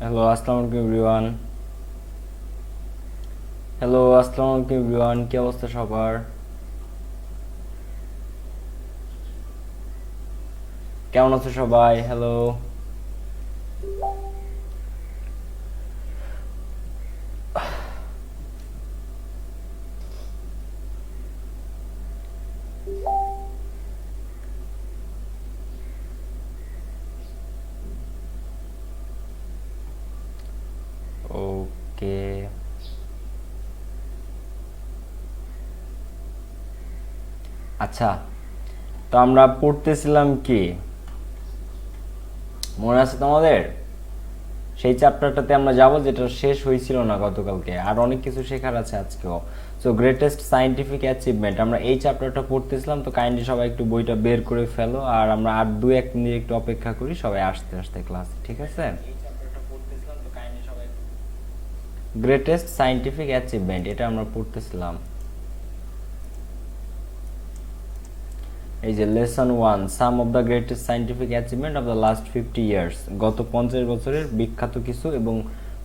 Hello আসসালামু আলাইকুম everyone. Hello আসসালামু আলাইকুম এভরিওয়ান, কি অবস্থা সবার? কেমন আছো সবাই? হ্যালো। ওকে, আচ্ছা, তো আমরা পড়তেছিলাম কি, মনে আছে তোমাদের? সেই চ্যাপ্টারটাতে আমরা যাব যেটা শেষ হয়েছিল না গতকালকে, আর অনেক কিছু শেখার আছে আজকেও। সো গ্রেটেস্ট সায়েন্টিফিক অ্যাচিভমেন্ট, আমরা এই চ্যাপ্টারটা পড়তেছিলাম। তো কাইন্ডলি সবাই একটু বইটা বের করে ফেলো, আর আমরা আর 2-1 মিনিট একটু অপেক্ষা করি সবাই আসতে আসতে ক্লাস, ঠিক আছে? গ্রেটেস্ট সায়েন্টিফিক অ্যাচিভমেন্ট এটা আমরা পড়তেছিলাম। এই যে lesson 1, some of the greatest scientific achievement of the last 50 years, গত 50 বছরের বিখ্যাত কিছু এবং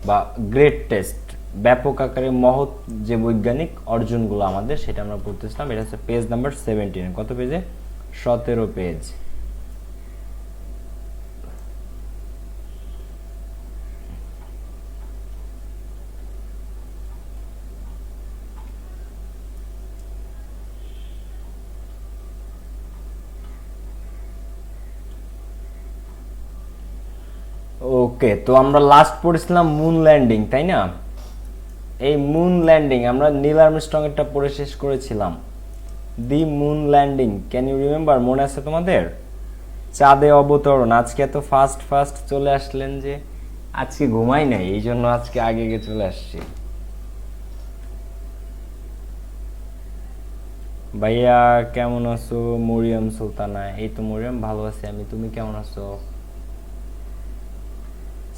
বা গ্রেটেস্ট ব্যাপক আকারে মহৎ যে বৈজ্ঞানিক অর্জনগুলো আমাদের, সেটা আমরা পড়তেছিলাম। এটা হচ্ছে পেজ নাম্বার 17। কত পেজে? 17 পেজ। ওকে, তো আমরা লাস্ট পড়েছিলাম মুন ল্যান্ডিং, তাই না? এই মুন ল্যান্ডিং আমরা নীল আর্মস্ট্রং এরটা পড়ে শেষ করেছিলাম। The moon landing, can you remember? মনে আছে তোমাদের? চাঁদে অবতরণ। আজকে এত ফাস্ট ফাস্ট চলে আসলেন যে, আজকে ঘুমাই নাই, এই জন্য আজকে আগে আগে চলে আসছি। ভাইয়া কেমন আছো? মরিয়ম সুলতানা, এই তো মরিয়ম, ভালো আছি আমি, তুমি কেমন আছো?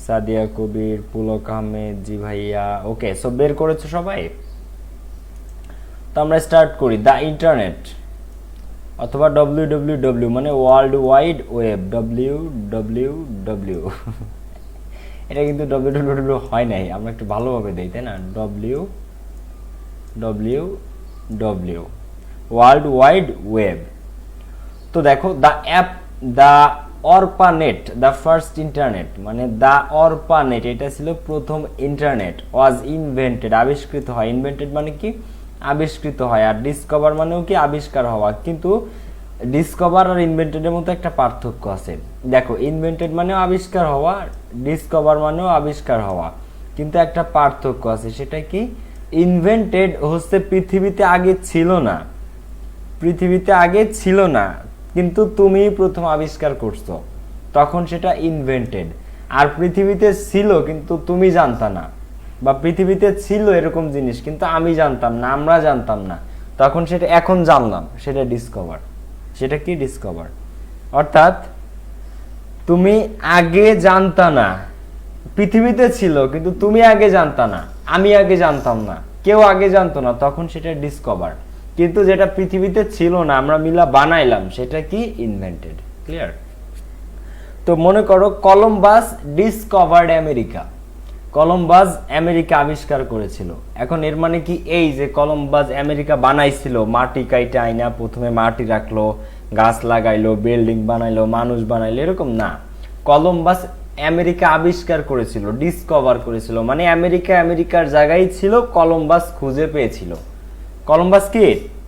সাদিয়া কবির, পুলক আহমেদ, জি ভাইয়া। ওকে, সো বের করেছো সবাই? তো আমরা স্টার্ট করি। দ্য ইন্টারনেট অথবা ডব্লিউ মানে ওয়ার্ল্ড ওয়াইড ওয়েব, ডব্লিউ এটা কিন্তু ডব্লিউ হয় নাই, আমরা একটু ভালোভাবে দেই, তাই না? W world wide web. তো দেখো, the app, the ARPANET, the first internet, মানে দ্য অরপানেট এটা ছিল প্রথম ইন্টারনেট, ওয়াজ ইনভেন্টেড আবিষ্কৃত হয়। ইনভেন্টেড মানে কি? আবিষ্কৃত হয়। আর ডিসকভার মানেও কি? আবিষ্কার হওয়া। কিন্তু ডিসকভার আর ইনভেন্টেডের মধ্যে একটা পার্থক্য আছে। দেখো, ইনভেন্টেড মানেও আবিষ্কার হওয়া, ডিসকভার মানেও আবিষ্কার হওয়া, কিন্তু একটা পার্থক্য আছে। সেটা কি? ইনভেন্টেড হচ্ছে পৃথিবীতে আগে ছিল না, পৃথিবীতে আগে ছিল না, কিন্তু তুমি প্রথম আবিষ্কার করছো, তখন সেটা ইনভেন্টেড। আর পৃথিবীতে ছিল কিন্তু তুমি জানতা না, বা পৃথিবীতে ছিল এরকম জিনিস কিন্তু আমি জানতাম না, আমরা জানতাম না, তখন সেটা এখন জানলাম, সেটা ডিসকভার। সেটা কি? ডিসকভার। অর্থাৎ তুমি আগে জানতা না, পৃথিবীতে ছিল কিন্তু তুমি আগে জানতা না, আমি আগে জানতাম না, কেউ আগে জানতো না, তখন সেটা ডিসকভার। কিন্তু যেটা পৃথিবীতে ছিল না, আমরা মিলা বানাইলাম, সেটা কি? ইনভেন্টেড। ক্লিয়ার? তো মনে করো Columbus discovered America, Columbus America আবিষ্কার করেছিল। এখন এর মানে কি এই যে কলম্বাস আমেরিকা বানাইছিল, মাটি কাইটা আইনা প্রথমে মাটি রাখলো, গাছ লাগাইলো, বিল্ডিং বানাইলো, মানুষ বানাইলো, এরকম না। কলম্বাস আমেরিকা আবিষ্কার করেছিল, ডিসকভার করেছিল, মানে আমেরিকা আমেরিকার জায়গায় ছিল, কলম্বাস খুঁজে পেয়েছিল। কলম্বাস কি?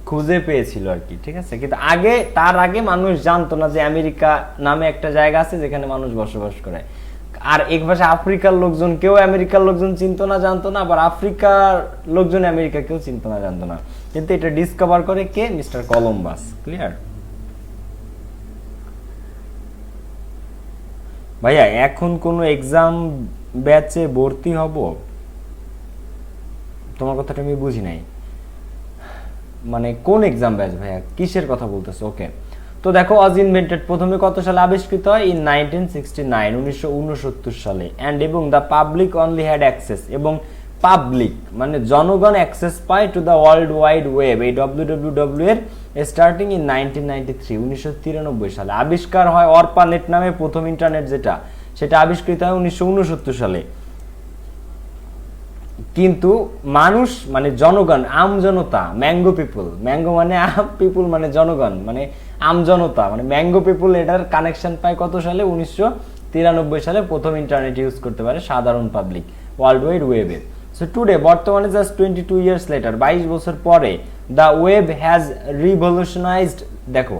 খুঁজে পেয়েছিল আর কি, ঠিক আছে? কিন্তু আগে, তার আগে মানুষ জানতো না যে আমেরিকা নামে একটা জায়গা আছে যেখানে মানুষ বসবাস করে। আর এক পাশে আফ্রিকার লোকজন, কেউ আমেরিকার লোকজন চিনতো না, জানতো না, আবার আফ্রিকার লোকজন আমেরিকা কেউ চিনতো না, জানতো না। কিন্তু এটা ডিসকভার করে কে? Mister Columbus. ক্লিয়ার? ভাইয়া এখন কোন এক্সাম ব্যাচে ভর্তি হব? তোমার কথাটা আমি বুঝি নাই, মানে কোন এক্সাম ব্যাচ ভাইয়া, কিসের কথা বলতেছো? ওকে, তো দেখো, ওয়াজ ইনভেন্টেড প্রথমে কত সালে আবিষ্কৃত হয়? ইন 1969, 1969 সালে। অ্যান্ড এবং the public only had access, এবং পাবলিক মানে জনগণ অ্যাক্সেস পায় to the world wide web, এই ডব্লিউ এর স্টার্টিং ইন 1993, 1993 সালে। আবিষ্কার হয় অরপানেট নামে প্রথম ইন্টারনেট, যেটা সেটা আবিষ্কৃত হয় 1969 সালে। কিন্তু মানুষ মানে জনগণ, আমজনতা, ম্যাঙ্গো পিপল, ম্যাঙ্গো মানে আম, পিপল মানে জনগণ, মানে আমজনতা, মানে ম্যাঙ্গো পিপল এটার কানেকশন পায় কত সালে? 1993 সালে প্রথম ইন্টারনেট ইউজ করতে পারে সাধারণ পাবলিক ওয়ার্ল্ড ওয়াইড ওয়েবে। সো টুডে, বর্তমানে জাস্ট 22 ইয়ার্স লেটার, 22 বছর পরে, দ্য ওয়েব হ্যাজ রিভলিউশনাইজড, দেখো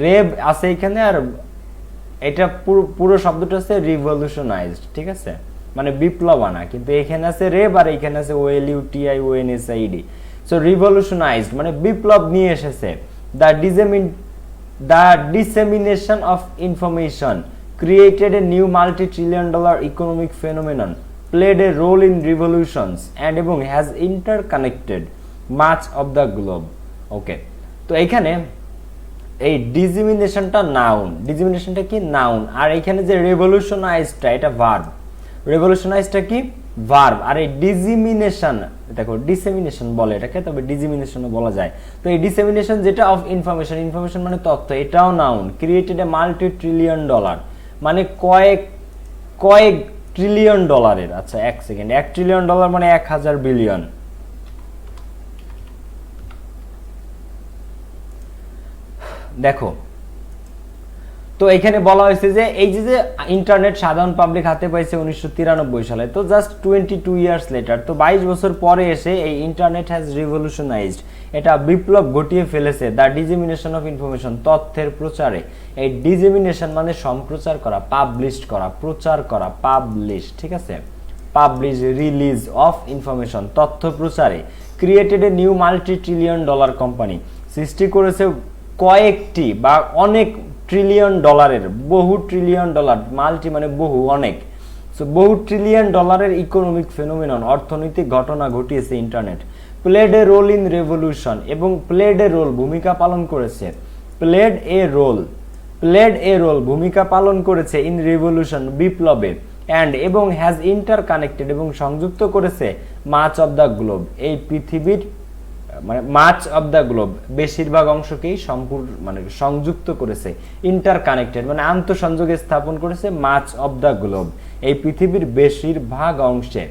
রেব আছে এখানে, আর এটা পুরো শব্দটা আছে রিভলিউশনাইজড, ঠিক আছে, মানে বিপ্লব আনা, কিন্তু এখানে আছে রেব আর এখানে আছে OLUTIONSID। সো রিভলিউশনাইজড মানে বিপ্লব নিয়ে এসেছে। The dissemination of information created a new multi-trillion-dollar economic phenomenon, played a role in revolutions and এবং has interconnected much of the globe. ওকে, তো এখানে এই ডিসেমিনেশনটা নাউন, ডিসেমিনেশনটা কি? নাউন। আর এখানে যে রেভলিউশনাইজটা এটা ভার্ব, রেভলিউশনাইজটা কি? ভার্ব। আর এই ডিসেমিনেশন, দেখো ডিসেমিনেশন বলে এটাকে, তবে ডিসেমিনেশনও বলা যায়। তো এই ডিসেমিনেশন যেটা অফ ইনফরমেশন, ইনফরমেশন মানে তথ্য, এটাও নাউন। ক্রিয়েটেড এ $multi-trillion মানে কয়েক ট্রিলিয়ন ডলারের, আচ্ছা এক সেকেন্ড, $1 ট্রিলিয়ন মানে 1000 বিলিয়ন। দেখো, তো এখানে বলা হয়েছে যে এই যে ইন্টারনেট সাধারণ পাবলিক হাতে পাইছে 1993 সালে, তো জাস্ট 22 ইয়ার্স লেটার, তো 22 বছর পরে এসে এই ইন্টারনেট হ্যাজ রিভলিউশনাইজড, এটা বিপ্লব ঘটিয়ে ফেলেছে দ্য ডিসেমিনেশন অফ ইনফরমেশন, তথ্যের প্রচারে। এই ডিসেমিনেশন মানে সম্প্রচার করা, পাবলিশড করা, প্রচার করা, পাবলিশ, ঠিক আছে, পাবলিশ, রিলিজ অফ ইনফরমেশন, তথ্য প্রচারে। Created a new $multi-trillion company, সৃষ্টি করেছে কয়েকটি বা অনেক ট্রিলিয়ন ডলারের, বহু ট্রিলিয়ন ডলার, মাল্টি মানে বহু, অনেক, সো বহু ট্রিলিয়ন ডলারের ইকোনমিক ফেনোমেনন, অর্থনৈতিক ঘটনা ঘটিয়েছে internet. Played a role in revolution, এবং প্লেড এ রোল, ভূমিকা পালন করেছে, প্লেড এ রোল ভূমিকা পালন করেছে ইন রেভলিউশন, বিপ্লবে, অ্যান্ড এবং হ্যাজ ইন্টারকানেক্টেড এবং সংযুক্ত করেছে মাচ অফ দ্য গ্লোব, এই পৃথিবীর মানে মাচ অফ দ্য গ্লোব, বেশিরভাগ অংশকেই সম্পূর্ণ মানে সংযুক্ত করেছে, ইন্টারকানেক্টেড মানে আন্তঃসংযোগে স্থাপন করেছে, মাচ অফ দ্য গ্লোব, এই পৃথিবীর বেশিরভাগ অংশে।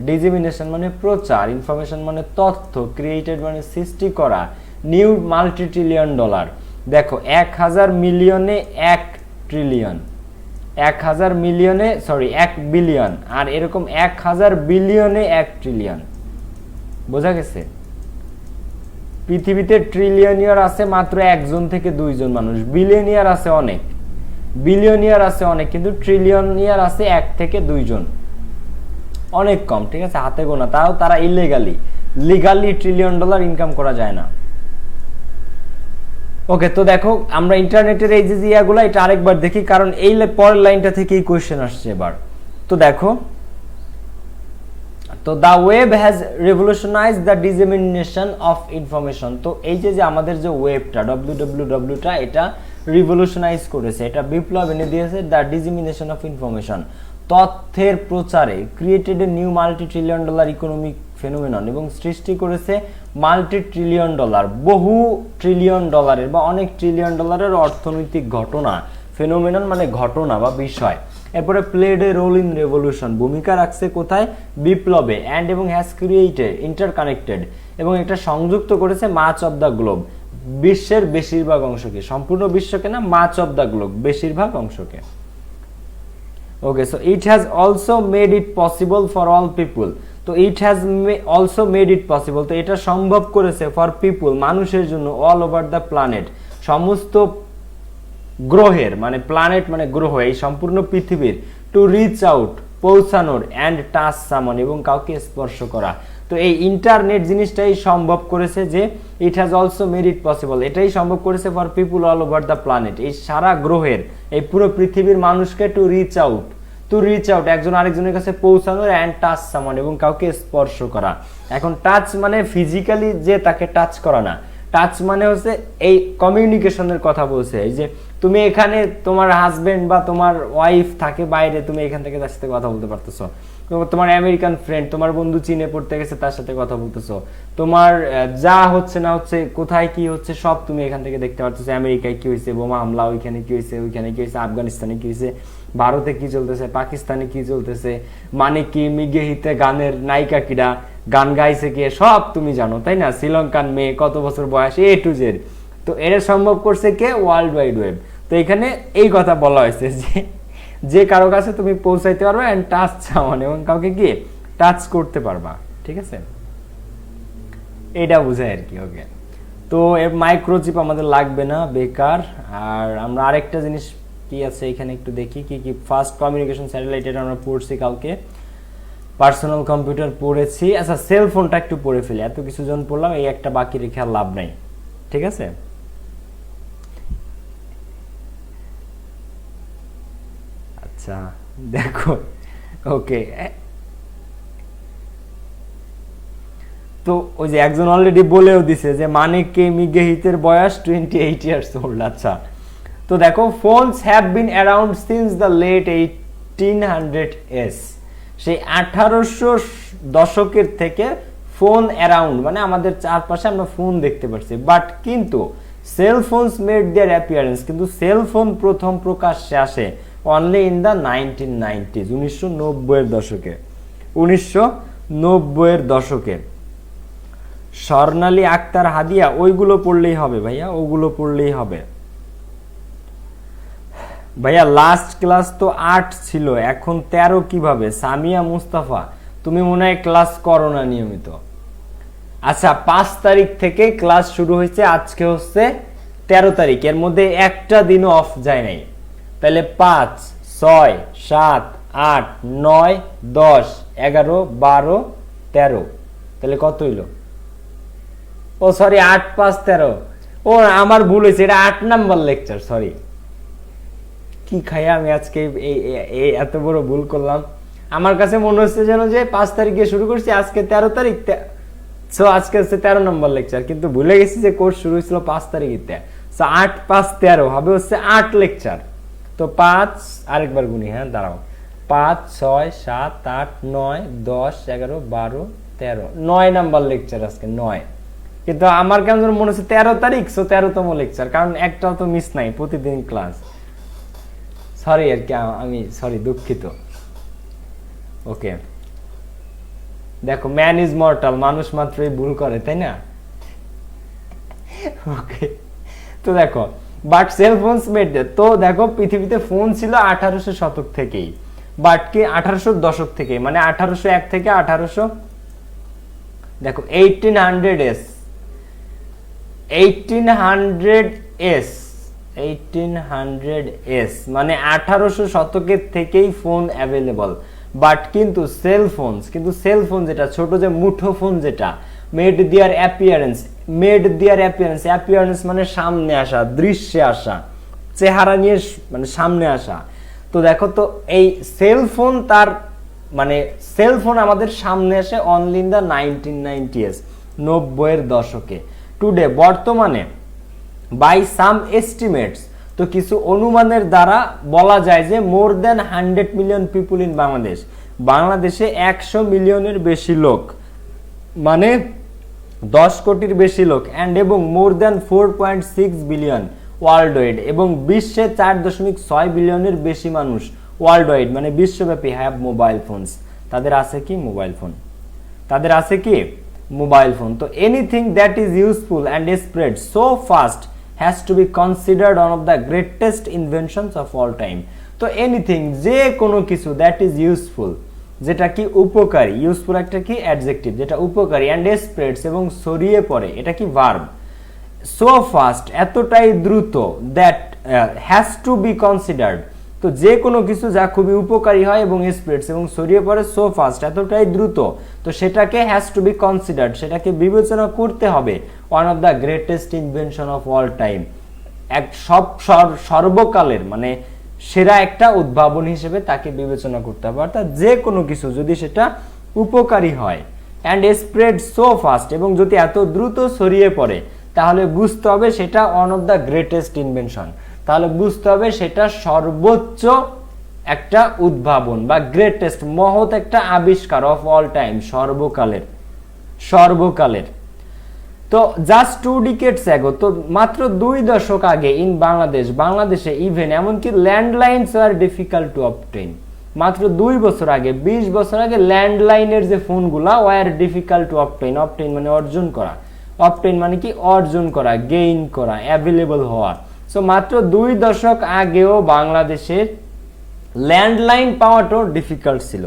ডিসেমিনেশন মানে প্রচার, ইনফরমেশন মানে তথ্য, ক্রিয়েটেড মানে সৃষ্টি করা, নিউ $multi-trillion, দেখো 1000 মিলিয়নে 1 ট্রিলিয়ন, 1000 মিলিয়নে 1 বিলিয়ন, আর এরকম 1000 বিলিয়নে 1 ট্রিলিয়ন, বোঝা গেছে? পৃথিবীতে ট্রিলিয়নিয়ার আছে মাত্র 1 থেকে 2 মানুষ, বিলিয়নিয়ার আছে অনেক, বিলিয়নিয়ার আছে অনেক, কিন্তু ট্রিলিয়নিয়ার আছে 1 থেকে 2, অনেক কম, ঠিক আছে, হাতে গোনা, তাও তারা ইলিগালি, লিগালি $1 ট্রিলিয়ন ইনকাম করা যায় না। ওকে, তো দেখো আমরা ইন্টারনেটের এই যে ইয়াগুলো, এটা আরেকবার দেখি, কারণ এই পরের লাইনটা থেকেই কোয়েশ্চেন আসছে এবার। তো দেখো, তো the web has revolutionised the dissemination of information, তো এই যে আমাদের যে ওয়েবটা www-টা, এটা রিভলিউশনাইজ করেছে, এটা বিপ্লব এনে দিয়েছে দ্য ডিসেমিনেশন অফ ইনফরমেশন, তথ্যের প্রচারে। Created a new $multi-trillion economic phenomenon, এবং সৃষ্টি করেছে $multi-trillion, বহু ট্রিলিয়ন ডলারের বা অনেক ট্রিলিয়ন ডলারের অর্থনৈতিক ঘটনা, ফেনোমেনন মানে ঘটনা বা বিষয়। এরপরে played a role in revolution, ভূমিকা রাখছে কোথায়? বিপ্লবে, অ্যান্ড এবং হ্যাজ ক্রিয়েটেড, ইন্টারকানেক্টেড এবং এটা সংযুক্ত করেছে মাচ অফ দ্য গ্লোব, বিশ্বের বেশিরভাগ অংশকে, সম্পূর্ণ বিশ্বকে না, মাচ অফ দ্য গ্লোব, বেশিরভাগ অংশকে। Okay, so it has also made it possible for all people, তো it has also made it possible, তো এটা সম্ভব করেছে ফর পিপুল, মানুষের জন্য, অল ওভার দ্য প্ল্যানেট, সমস্ত গ্রহের, মানে প্ল্যানেট মানে গ্রহ, এই সম্পূর্ণ পৃথিবীর, টু রিচ আউট, পৌঁছানোর, অ্যান্ড টাচ সামন এবং কাউকে স্পর্শ করা। তো এই ইন্টারনেট জিনিসটাই সম্ভব করেছে, যে ইট has also made it possible, এটাই সম্ভব করেছে for people all over the planet, এই সারা গ্রহের, এই পুরো পৃথিবীর মানুষকে, টু রিচ আউট, একজন আরেকজনের কাছে পৌঁছানোর, অ্যান্ড টাচ সামন এবং কাউকে স্পর্শ করা। এখন টাচ মানে ফিজিক্যালি যে তাকে টাচ করা না, টাচ মানে হচ্ছে এই কমিউনিকেশনের কথা বলছে, এই যে তুমি এখানে, তোমার হাজবেন্ড বা তোমার ওয়াইফ থাকে বাইরে, তুমি এখান থেকে তার সাথে কথা বলতে পারতেছো, তোমার আমেরিকান ফ্রেন্ড, তোমার বন্ধু চীনে পড়তে গেছে, তার সাথে কথা বলতেছো, তোমার যা হচ্ছে না হচ্ছে, কোথায় কি হচ্ছে, সব তুমি এখান থেকে দেখতে পারতেছো। আমেরিকায় কি হয়েছে, বোমা হামলা, ওইখানে কি হয়েছে, আফগানিস্তানে কি হয়েছে, ভারতে কি চলতেছে, পাকিস্তানে কি চলতেছে, মানে কি মিগে হিতে গানের নায়িকা কিরা, গান গাইছে কে সব তুমি জানো, তাই না? শ্রীলঙ্কান মেয়ে, কত বছর বয়স, A to Z। তো এটা সম্ভব করছে কে? World wide web. তো এখানে এই কথা বলা হয়েছে যে কারো কাছে তুমি পৌঁছাইতে পারবে এন্ড টাচ সামান, এবং কাউকে কি টাচ করতে পারবা, ঠিক আছে? এটা বোঝায় আর কি। ওকে, তো এর মাইক্রোচিপ আমাদের লাগবে না, বেকার। আর আমরা আরেকটা জিনিস কি আছে এখানে একটু দেখি, কি কি ফাস্ট কমিউনিকেশন স্যাটেলাইট, এটা আমরা পড়ছি কালকে। পার্সোনাল কম্পিউটার পড়েছি। আচ্ছা, সেল ফোনটা একটু পড়ে ফেলি, এত কিছু জন পড়লাম, এই একটা বাকি রেখে আর লাভ নাই, ঠিক আছে? আচ্ছা দেখো, ওকে, তো ওই যে একজন অলরেডি বলেও দিছে যে মানে কে মিগেহিতের বয়স 28 ইয়ার্স ওল্ড। আচ্ছা, তো দেখো, phones have been around since the late 1800s, সেই 1800 দশকের থেকে ফোন অ্যারাউন্ড, মানে আমাদের চারপাশে আমরা ফোন দেখতে পাচ্ছি। বাট কিন্তু cell phones made their appearance, কিন্তু সেল ফোন প্রথম প্রকাশ্যে আসে অনলি ইন দ্য 1990s, 1990 এর দশকে। 1990 এর দশকে। স্বর্ণালী আক্তার হাদিয়া, ওইগুলো পড়লেই হবে ভাইয়া, ওগুলো পড়লেই হবে ভাইয়া। লাস্ট ক্লাস তো 8 ছিল, এখন 13 কিভাবে? সামিয়া মুস্তাফা, তুমি মনে হয় ক্লাস করো না নিয়মিত। আচ্ছা, 5 তারিখ থেকে ক্লাস শুরু হয়েছে, আজকে হচ্ছে 13 তারিখ, এর মধ্যে একটা দিনও অফ যায় নাই। তাহলে 5, 6, 7, 8, 9, 10, 11, 12, 13, তাহলে কত হইল? ও সরি, 8, 5, 13। ও আমার ভুল হয়েছে, এটা 8 নাম্বার লেকচার, সরি। কি খাইয়া আমি আজকে এই এত বড় ভুল করলাম। আমার কাছে মনে হচ্ছে যেন যে 5 তারিখে শুরু করছি, আজকে 13 তারিখ, সো আজকে হচ্ছে 13 নম্বর লেকচার, কিন্তু ভুলে গেছি যে কোর্স শুরু হয়েছিল 5 তারিখে। সো 8, 5, 13 হবে হচ্ছে 8 লেকচার। তো 5, আরেকবার গুনি, হ্যাঁ দাঁড়াও, 5, 6, 7, 8, 9, 10, 11, 12, 13, 9 নাম্বার লেকচার আজকে, 9। কিন্তু আমার কেমন মনে হচ্ছে 13 তারিখ, সো 13তম লেকচার, কারণ একটাও তো মিস নাই, প্রতিদিন ক্লাস। সরি আর কি, আমি সরি, দুঃখিত। ওকে, দেখো, ম্যান ইজ মর্টাল, মানুষ মাত্রই ভুল করে, তাই না? ওকে, তো দেখো, বাট সেল ফোনস মেড, তো দেখো পৃথিবীতে ফোন ছিল 1800 শতক থেকেই, বাট কি 1800 দশক থেকে, মানে 1801 থেকে 1800, দেখো 1800s, 1800s মানে 1800 শতকের থেকেই ফোন অ্যাভেলেবল। বাট কিন্তু সেল ফোন যেটা ছোট, যে মুঠো ফোন যেটা, মেড দেয়ার অ্যাপিয়ারেন্স মানে সামনে আসা, দৃশ্যে আসা, চেহারা নিয়ে মানে সামনে আসা। তো দেখো, তো এই সেল ফোন আমাদের সামনে আসে অনলি ইন দ্য 1990s, 90 এর দশকে। টুডে, বর্তমানে, বাই সাম এস্টিমেটস, তো কিছু অনুমানের দ্বারা বলা যায় যে মোর দেন 100 মিলিয়ন পিপুল ইন বাংলাদেশে 100 মিলিয়নের বেশি লোক, মানে 10 কোটির বেশি লোক, এবং মোর দেন 4.6 বিলিয়ন ওয়ার্ল্ড ওয়াইড, এবং বিশ্বে 4.6 বিলিয়নের বেশি মানুষ ওয়ার্ল্ড ওয়াইড, মানে বিশ্বব্যাপী হ্যাভ মোবাইল ফোনস, তাদের আছে কি মোবাইল ফোন। তো anything that is useful and spread so fast has to be considered one of the greatest inventions of all time. তো এনিথিং, যে কোনো কিছু, দ্যাট ইজ ইউজফুল, যেটা কি উপকারী, ইউজফুল একটা কি অ্যাডজেক্টিভ, যেটা উপকারী, অ্যান্ড স্প্রেডস, এবং ছড়িয়ে পড়ে, এটা কি ভার্ব। সো ফাস্ট, এতটাই দ্রুত, that has to be considered, তো যে কোনো কিছু যা খুবই উপকারী হয় এবং স্প্রেডস এবং ছড়িয়ে পড়ে, সো ফাস্ট, এতটাই দ্রুত, তো সেটাকে হ্যাজ টু বি কনসিডার্ড, সেটাকে বিবেচনা করতে হবে one of the greatest invention of all time, সর্বকালের মানে সেরা একটা উদ্ভাবন হিসেবে তাকে বিবেচনা করতে হবে। অর্থাৎ যে কোনো কিছু যদি সেটা উপকারী হয়, অ্যান্ড স্প্রেড সো ফাস্ট, এবং যদি এত দ্রুত ছড়িয়ে পড়ে, তাহলে বুঝতে হবে সেটা one of the greatest invention, তাহলে বুঝতে হবে সেটা সর্বোচ্চ একটা উদ্ভাবন বা গ্রেটেস্ট, মহৎ একটা আবিষ্কার অফ অল টাইম, সর্বকালের। তো জাস্ট 2 ডিকেডস অ্যাগো, তো মাত্র 2 দশক আগে, ইন বাংলাদেশে ইভেন এমনকি landlines are difficult to obtain, মাত্র 2 বছর আগে, 20 বছর আগে ল্যান্ডলাইনের যে ফোনগুলা were difficult to obtain, obtain মানে অর্জন করা, অবটেইন মানে কি অর্জন করা, গেইন করা, অ্যাভেলেবল হওয়া। সো মাত্র 2 দশক আগেও বাংলাদেশের ল্যান্ডলাইন পাওয়াটাও ডিফিকাল্ট ছিল।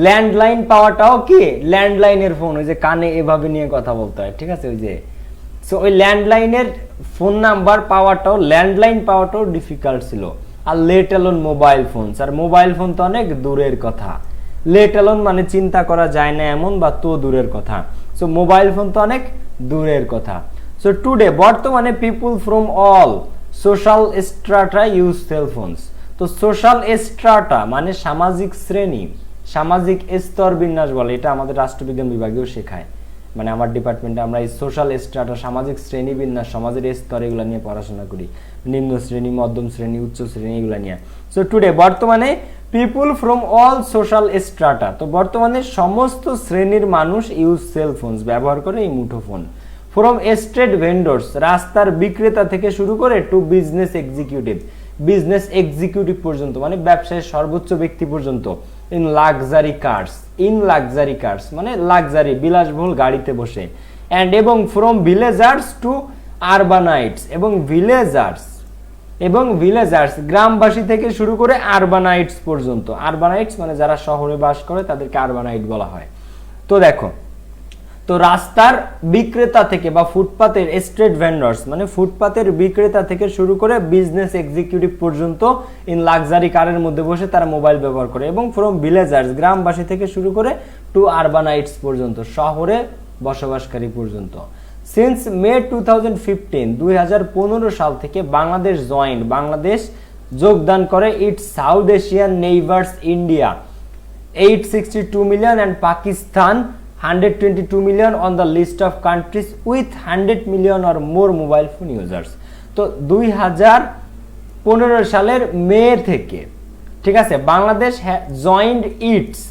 ল্যান্ডলাইন পাওয়াটাও কি, ল্যান্ডলাইনের ফোন, ওই যে কানে এভাবে নিয়ে কথা বলতে হয়, ঠিক আছে, ওই যে, সো ওই ল্যান্ডলাইনের ফোন নাম্বার পাওয়াটাও, ল্যান্ডলাইন পাওয়াটাও ডিফিকাল্ট ছিল। আর লেট অ্যালোন মোবাইল ফোন, আর মোবাইল ফোন তো অনেক দূরের কথা, লেট অ্যালোন মানে চিন্তা করা যায় না এমন বা তো দূরের কথা, সো মোবাইল ফোন তো অনেক দূরের কথা। সো টুডে বর্তমানে people from all social strata use cell phones. তো সোশ্যাল স্ট্রাটা মানে সামাজিক শ্রেণী, সামাজিক স্তর বিন্যাস বলে, এটা আমাদের রাষ্ট্রবিজ্ঞান বিভাগেও শেখায়, মানে আমার ডিপার্টমেন্টে আমরা এই সোশ্যাল স্ট্রাটা, সামাজিক শ্রেণী বিন্যাস, সমাজের স্তর এগুলো নিয়ে পড়াশোনা করি, নিম্ন শ্রেণী, মধ্যম শ্রেণী, উচ্চ শ্রেণী এগুলো নিয়ে। সো টুডে বর্তমানে people from all social strata, তো বর্তমানে সমস্ত শ্রেণীর মানুষ ইউজ সেল ফোনস, ব্যবহার করে এই মুঠোফোন। ফ্রম স্ট্রিট ভেন্ডর্স, রাস্তার বিক্রেতা থেকে শুরু করে to business executive, business executive পর্যন্ত মানে ব্যবসায়ের সর্বোচ্চ ব্যক্তি পর্যন্ত। In luxury cars, in luxury cars মানে লাক্সারি বিলাসবহুল গাড়িতে বসে। অ্যান্ড এবং ফ্রম ভিলেজার্স টু আরবানাইটস, এবং ভিলেজার্স, এবং ভিলেজার্স গ্রামবাসী থেকে শুরু করে আরবানাইটস পর্যন্ত। আরবানাইটস মানে যারা শহরে বাস করে তাদেরকে আরবানাইট বলা হয়। তো দেখো, তো রাস্তার বিক্রেতা থেকে বা ফুটপাতের স্ট্রিট ভেন্ডার্স মানে ফুটপাতের বিক্রেতা থেকে শুরু করে বিজনেস এক্সিকিউটিভ পর্যন্ত ইন লাক্সারি কারের মধ্যে বসে তারা মোবাইল ব্যবহার করে। এবং ফ্রম ভিলেজার্স গ্রামবাসী থেকে শুরু করে টু আরবানাইটস পর্যন্ত, শহরে বসবাসকারী পর্যন্ত। সিন্স মে 2015 2015 সাল থেকে বাংলাদেশ যোগদান করে it's south Asian neighbours India 862 million and Pakistan 122 million on the list of countries with 100 million or more mobile phone users. তো 2015 সালের মে থেকে, ঠিক আছে, Bangladesh joined it's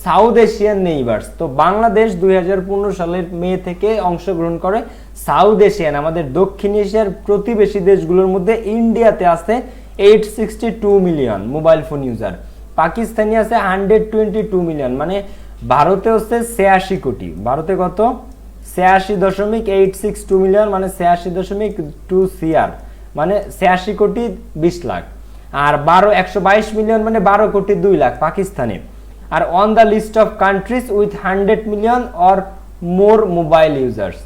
south Asian neighbours. তো বাংলাদেশ 2015 সালের মে থেকে অংশগ্রহণ করে সাউথ এশিয়ান, আমাদের দক্ষিণ এশিয়ার প্রতিবেশী দেশগুলোর মধ্যে ইন্ডিয়াতে আছে 862 million mobile phone user, Pakistani আছে 122 মিলিয়ন, মানে ভারতে হচ্ছে 86 কোটি, ভারতে কত 86.862 মিলিয়ন মানে 86.2 CR মানে 86 কোটি 20 লাখ। আর 122 মিলিয়ন মানে 12 কোটি 2 লাখ পাকিস্তানে। আর on the list of countries with 100 million or more mobile users,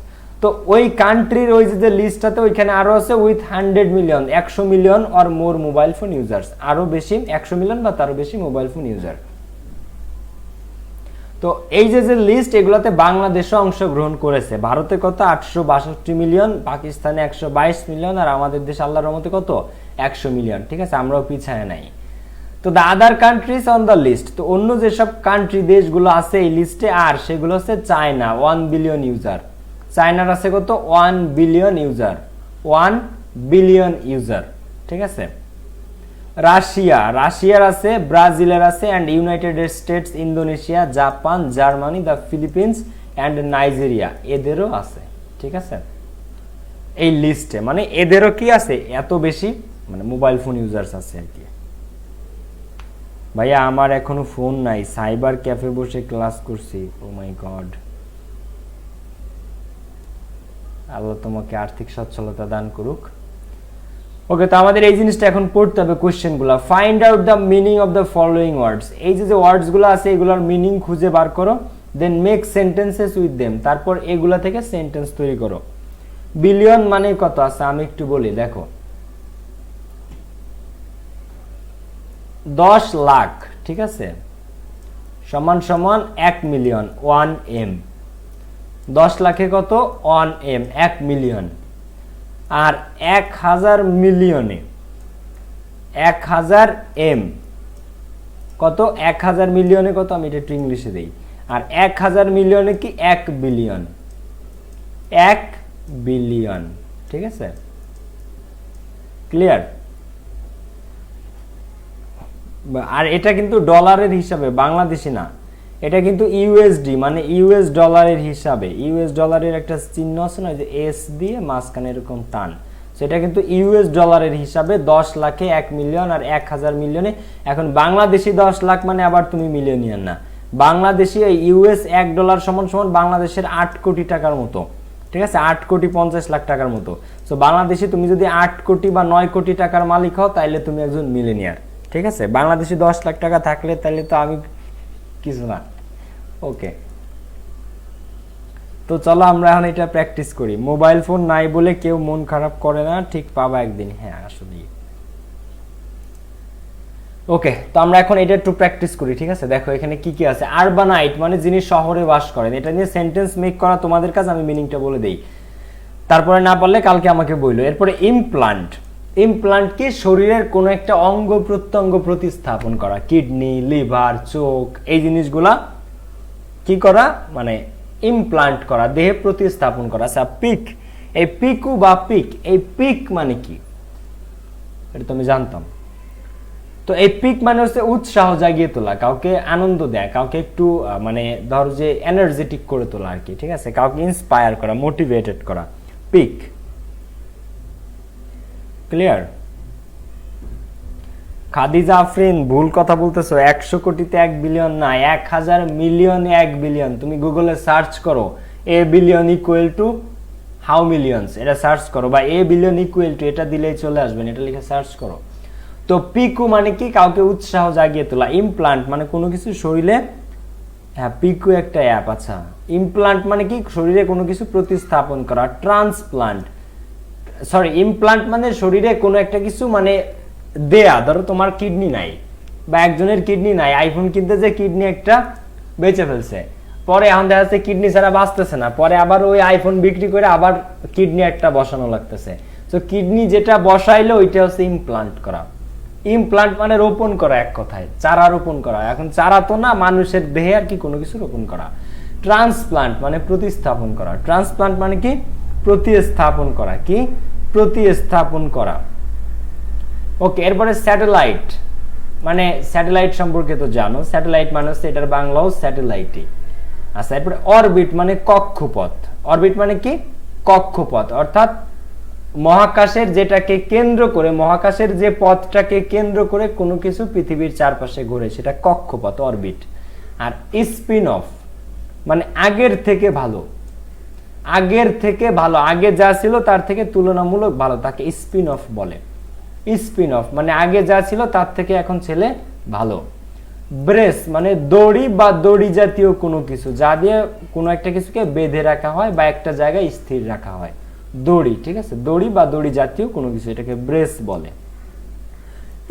তো ওই কান্ট্রির ওই যে লিস্টটাতে ওইখানে আরো আছে with 100 million 100 million or more mobile phone users, আরো বেশি 100 মিলিয়ন বা তারও বেশি মোবাইল ফোন ইউজার। তো এই যে লিস্ট এগুলাতে বাংলাদেশও অংশগ্রহণ করেছে। ভারতে কত 862 মিলিয়ন, পাকিস্তানে 122 মিলিয়ন, আর আমাদের দেশ আল্লাহর রহমতে কত 100 মিলিয়ন, ঠিক আছে, আমরাও পিছায় নাই। তো the other countries on the list, তো অন্য যেসব কান্ট্রি দেশগুলো আছে এই লিস্টে আর সেগুলো হচ্ছে চায়না 1 বিলিয়ন ইউজার, চায়নার আছে কত 1 বিলিয়ন ইউজার, 1 বিলিয়ন ইউজার, ঠিক আছে। রাশিয়ার আছে, ব্রাজিলের আছে, and United states, Indonesia, Japan, Germany, the Philippines and Nigeria এদেরও আছে, ঠিক আছে এই লিস্টে, মানে এদেরও কি আছে এত বেশি মানে মোবাইল ফোন ইউজার্স আছে আর কি। ভাইয়া আমার এখনো ফোন নাই, সাইবার ক্যাফে বসে ক্লাস করছি, ও মাই গড, আল্লাহ তোমাকে আর্থিক সচ্ছলতা দান করুক। ওকে, তো আমাদের এই জিনিসটা এখন পড়তে হবে কোশ্চেনগুলো। Find out the meaning of the following words, এই যে ওয়ার্ডসগুলো আছে এগুলোর মিনিং খুঁজে বার করো, then make sentences with them, তারপর এগুলা থেকে সেন্টেন্স তৈরি করো। বিলিয়ন মানে কত আছে আমি একটু বলি, দেখো 10 লাখ, ঠিক আছে, সমান সমান 1 মিলিয়ন 1 M, 10 লাখে কত 1 M 1 মিলিয়ন। আর 1000 মিলিয়নে 1000 M কত 1000 মিলিয়নে কত, আমি এটা একটু ইংলিশে দেই। আর 1000 মিলিয়নে কি 1 বিলিয়ন, 1 বিলিয়ন, ঠিক আছে, ক্লিয়ার। আর এটা কিন্তু ডলারের হিসাবে, বাংলাদেশি না, এটা কিন্তু ইউএসডি মানে ইউএস ডলারের হিসাবে। ইউএস ডলারের একটা চিহ্ন আছে না, যে এস দিয়ে মাঝখানে এরকম টান, সেটা কিন্তু ইউএস ডলারের হিসাবে 10 লাখে 1 মিলিয়ন আর 1000 মিলিয়নে। এখন বাংলাদেশি 10 লাখ মানে আবার তুমি মিলিয়নিয়ার না, বাংলাদেশি ইউএস $1 সমান সমান বাংলাদেশের 8 কোটি টাকার মতো, ঠিক আছে, 8 কোটি 50 লাখ টাকার মতো। সো বাংলাদেশি তুমি যদি 8 কোটি বা 9 কোটি টাকার মালিক হও তাইলে তুমি একজন মিলিয়নিয়ার, ঠিক আছে। বাংলাদেশি 10 লাখ টাকা থাকলে তাইলে তো আমি কিছু না। ওকে, তো চলো আমরা এখন এটা প্র্যাকটিস করি। মোবাইল ফোন নাই বলে কেউ মন খারাপ করে না, ঠিক পাবা একদিন। হ্যাঁ আসলে ওকে, তো আমরা এখন এটা একটু প্র্যাকটিস করি, ঠিক আছে। দেখো এখানে কি কি আছে। আরবানাইট মানে যিনি শহরে বাস করেন, এটা নিয়ে সেন্টেন্স মেক করা তোমাদের কাজ, আমি মিনিংটা বলে দেই, তারপরে না পারলে কালকে আমাকে বইলো। এরপরে ইমপ্লান্ট, ইমপ্লান্ট কি শরীরের কোনো একটা অঙ্গ প্রত্যঙ্গ প্রতিস্থাপন করা, কিডনি, লিভার, চোখ, এই জিনিসগুলা কি করা, মানে ইমপ্লান্ট করা, দেহে প্রতিস্থাপন করা। আচ্ছা পিক, এই পিকু বা পিক, এই পিক মানে কি এটা তো আমি জানতাম। তো এই পিক মানে হচ্ছে উৎসাহ জাগিয়ে তোলা, কাউকে আনন্দ দেয়, কাউকে একটু মানে ধরো যে এনার্জেটিক করে তোলা আর কি, ঠিক আছে, কাউকে ইন্সপায়ার করা, মোটিভেটেড করা, পিক। ক্লিয়ার? খাদিজা আফরিন ভুল কথা বলতেছো, 100 কোটিতে 1 বিলিয়ন না, 1000 মিলিয়নে 1 বিলিয়ন। তুমি গুগলে সার্চ করো a billion equal to how millions, এটা সার্চ করো, বা এ বিলিয়ন ইকুয়াল টু এটা দিলেই চলে আসবেন, এটা লিখে সার্চ করো। তো পিকু মানে কি কাউকে উৎসাহ জাগিয়ে তোলা, ইমপ্লান্ট মানে কোনো কিছু শরীরে, হ্যাঁ পিকু একটা অ্যাপ। আচ্ছা ইমপ্লান্ট মানে কি শরীরে কোনো কিছু প্রতিস্থাপন করা, ট্রান্সপ্লান্ট, সরি ইমপ্লান্ট মানে শরীরে কোনো একটা কিছু মানে দেয়া, ধরো তোমার কিডনি নাই বা একজনের কিডনি নাই, আইফোন কিনতে যে কিডনি একটা বেঁচে ফেলছে, পরে এখন দেখা যাচ্ছে কিডনি ছাড়া বাঁচতেছে না, পরে আবার ওই আইফোন বিক্রি করে আবার কিডনি একটা বসানো লাগতেছে। তো কিডনি যেটা বসাইলো ওইটা হচ্ছে ইমপ্লান্ট করা। ইমপ্লান্ট মানে রোপণ করা, এক কথায় চারা রোপণ করা। এখন চারা তো না, মানুষের দেহে আর কি কোনো কিছু রোপণ করা। ট্রান্সপ্লান্ট মানে প্রতিস্থাপন করা, ট্রান্সপ্লান্ট মানে কি প্রতিস্থাপন করা, কি প্রতিস্থাপন করা। ওকে, এরপরে স্যাটেলাইট, মানে স্যাটেলাইট সম্পর্কে তো জানো, স্যাটেলাইট মানে হচ্ছে এটার বাংলাও স্যাটেলাইটই। আচ্ছা এরপরে অরবিট মানে কক্ষপথ, অরবিট মানে কি কক্ষপথ, অর্থাৎ মহাকাশের যেটাকে কেন্দ্র করে, মহাকাশের যে পথটাকে কেন্দ্র করে কোনো কিছু পৃথিবীর চারপাশে ঘুরে, সেটা কক্ষপথ, অরবিট। আর স্পিন অফ মানে আগের থেকে ভালো, আগের থেকে ভালো, আগে যা ছিল তার থেকে তুলনামূলক ভালো, তাকে স্পিন অফ বলে। স্পিন অফ মানে আগে যা ছিল তার থেকে এখন ছেলে ভালো। ব্রেস মানে দড়ি বা দড়ি জাতীয় কোনো কিছু, যা দিয়ে কোনো একটা কিছুকে বেঁধে রাখা হয় বা একটা জায়গায় স্থির রাখা হয়, দড়ি, ঠিক আছে, দড়ি বা দড়ি জাতীয় কোনো কিছু, এটাকে ব্রেস বলে।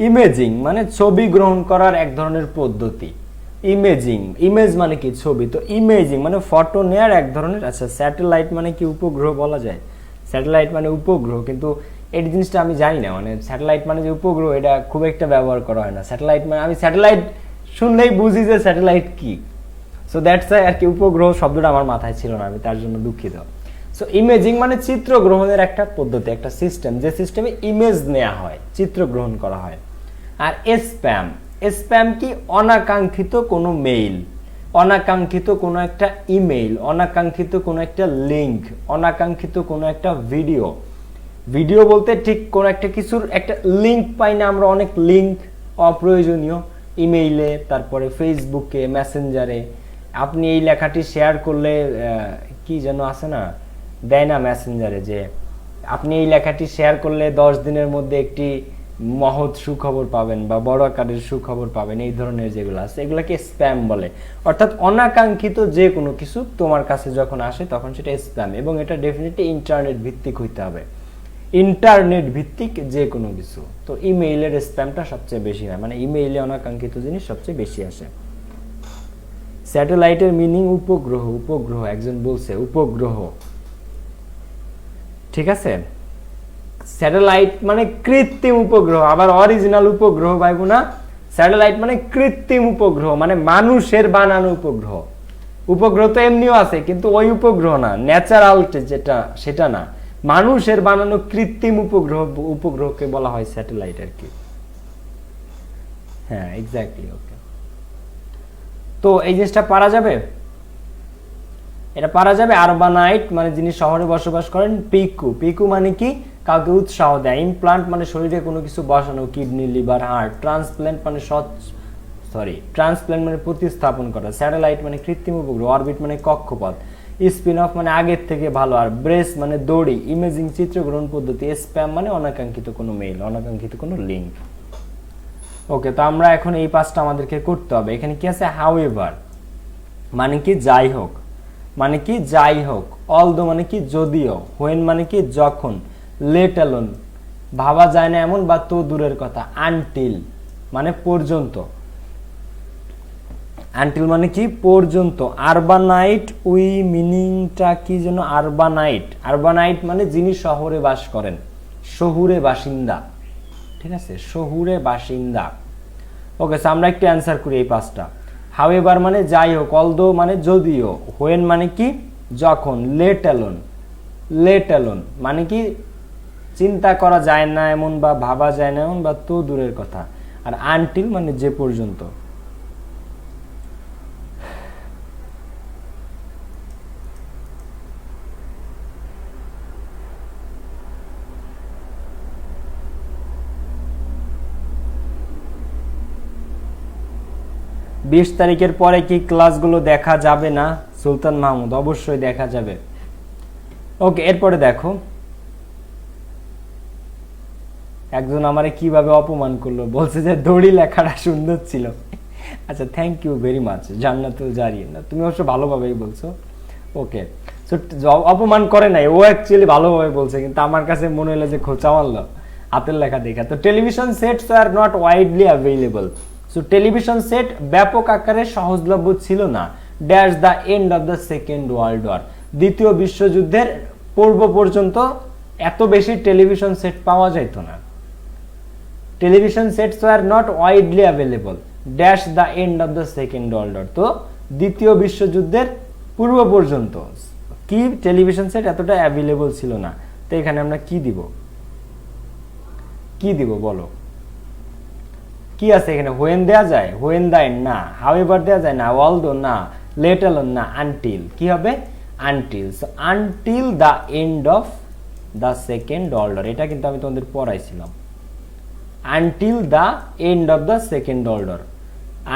ইমেজিং মানে ছবি গ্রহণ করার এক ধরনের পদ্ধতি। ইমেজিং, ইমেজ মানে কি ছবি, তো ইমেজিং মানে ফটো নেয়ার এক ধরনের। আচ্ছা স্যাটেলাইট মানে কি উপগ্রহ বলা যায়? স্যাটেলাইট মানে উপগ্রহ, কিন্তু এই জিনিসটা আমি জানি না, মানে স্যাটেলাইট মানে যে উপগ্রহ এটা খুব একটা ব্যবহার করা হয় না। স্যাটেলাইট মানে আমি স্যাটেলাইট শুনলেই বুঝি যে স্যাটেলাইট কি, সো দ্যাটস ওয়াই আর কি উপগ্রহ শব্দটা আমার মাথায় ছিল না, আমি তার জন্য দুঃখিত। সো ইমেজিং মানে চিত্র গ্রহণের একটা পদ্ধতি, একটা সিস্টেম, যে সিস্টেমে ইমেজ নেওয়া হয়, চিত্র গ্রহণ করা হয়। আর স্প্যাম, স্প্যাম কি অনাকাঙ্ক্ষিত কোনো মেইল, অনাকাঙ্ক্ষিত কোনো একটা ইমেইল, অনাকাঙ্ক্ষিত কোনো একটা লিঙ্ক, অনাকাঙ্ক্ষিত কোনো একটা ভিডিও। ভিডিও বলতে ঠিক কোনো একটা কিছুর একটা লিঙ্ক পাই না আমরা, অনেক লিঙ্ক অপ্রয়োজনীয় ইমেইলে, তারপরে ফেসবুকে, মেসেঞ্জারে। আপনি এই লেখাটি শেয়ার করলে কি যেন আছে না, দেয় না মেসেঞ্জারে, যে আপনি এই লেখাটি শেয়ার করলে 10 দিনের মধ্যে একটি মহৎ সুখবর পাবেন বা বড় আকারের সুখবর পাবেন, এই ধরনের যেগুলো আছে এগুলোকে স্প্যাম বলে। অর্থাৎ অনাকাঙ্ক্ষিত যে কোনো কিছু তোমার কাছে যখন আসে তখন সেটা স্প্যাম, এবং এটা ডেফিনেটলি ইন্টারনেট ভিত্তিক হইতে হবে, ইন্টারনেট ভিত্তিক যে কোনো কিছু। তো ইমেইলের স্প্যামটা সবচেয়ে বেশি হয়, মানে ইমেইলে অনাকাঙ্ক্ষিত জিনিস সবচেয়ে বেশি আসে। স্যাটেলাইটের মিনিং উপগ্রহ, উপগ্রহ একজন বলছে উপগ্রহ, ঠিক আছে। স্যাটেলাইট মানে কৃত্রিম উপগ্রহ, আবার অরিজিনাল উপগ্রহ পাইবো না। স্যাটেলাইট মানে কৃত্রিম উপগ্রহ, মানে মানুষের বানানো উপগ্রহ। উপগ্রহ তো এমনিও আছে, কিন্তু ওই উপগ্রহ না, ন্যাচারাল যেটা সেটা না, মানুষের বানানো কৃত্রিম উপগ্রহ, উপগ্রহকে বলা হয় স্যাটেলাইট আর কি। হ্যাঁ এক্স্যাক্টলি। ওকে, তো এই জিনিসটা পারা যাবে, এটা পারা যাবে। আরবানাইট মানে যিনি শহরে বসবাস করেন। পিকু, পিকু মানে কি কাউকে উৎসাহ দেয়। ইমপ্লান্ট মানে শরীরে কোনো কিছু বসানো, কিডনি, লিভার, হার্ট। ট্রান্সপ্ল্যান্ট মানে ট্রান্সপ্ল্যান্ট মানে প্রতিস্থাপন করা। স্যাটেলাইট মানে কৃত্রিম উপগ্রহ। অরবিট মানে কক্ষপথ। স্পিন অফ মানে আগের থেকে ভালো। আর ব্রেস মানে দড়ি। ইমেজিং চিত্রগ্রহণ পদ্ধতি। স্প্যাম মানে অনাকাঙ্ক্ষিত কোনো মেইল, অনাকাঙ্ক্ষিত কোনো লিঙ্ক। ওকে, তো আমরা এখন এই পাঁচটা আমাদেরকে করতে হবে। এখানে কি আছে? হাউএভার মানে কি যাই হোক, মানে কি যাই হোক। অলদো মানে কি যদিও। হোয়েন মানে কি যখন। লেট অ্যালোন ভাবা যায় না এমন বা তো দূরের কথা। আনটিল মানে পর্যন্ত। আনটিল মানে কি পর্যন্ত। আরবানাইট উই মিনিংটা কি যেন? আরবানাইট। আরবানাইট মানে যিনি শহরে বাস করেন, শহুরে বাসিন্দা। ঠিক আছে, শহুরে বাসিন্দা। ওকে, আমরা একটু অ্যান্সার করি এই পাঁচটা। হাউএভার মানে যাই হোক। অলদো মানে যদিও। হোয়েন মানে কি যখন। লেট অ্যালোন, লেট অ্যালোন মানে কি চিন্তা করা যায় না এমন বা ভাবা যায় না এমন বা তো দূরের কথা। আর আনটিল মানে যে পর্যন্ত। বিশ তারিখের পরে কি ক্লাসগুলো দেখা যাবে না? সুলতান মাহমুদ, অবশ্যই দেখা যাবে। ওকে, এরপরে দেখো একজন আমারে কিভাবে অপমান করলো, বলছে যে দড়ি লেখাটা সুন্দর ছিল। আচ্ছা, থ্যাংক ইউ ভেরি মাচ জান্নাতুল জারিয়া। না, তুমি অবশ্য ভালোভাবেই বলছো। ওকে, অপমান করে নাই, ও অ্যাকচুয়ালি ভালোভাবে বলছে, কিন্তু আমার কাছে মনে হলো যে খোঁচা মারলো হাতের লেখা দেখা। তো television sets are not widely available. So television set ব্যাপক আকারে সহজলভ্য ছিল না। Dash the end of the second world war. দ্বিতীয় বিশ্বযুদ্ধের পূর্ব পর্যন্ত এত বেশি টেলিভিশন সেট পাওয়া যেত না। Television sets were not widely available. Dash the end of the second world war. তো দ্বিতীয় বিশ্বযুদ্ধের পূর্ব পর্যন্ত কি টেলিভিশন সেট এতটা অ্যাভেলেবল ছিল না। তো এখানে আমরা কি দিব? কি দিব বলো? কি আছে এখানে? হোয়েন দেয়া যায়? হোয়েন দ্য এন্ড না। হাউএভার দেয়া যায় না। অলদো না। লেট অ্যালোন না। আনটিল। কি হবে? Until. So until the end of the second world War. এটা কিন্তু আমি তোমাদের পড়াইছিলাম। Until the end of the second world War.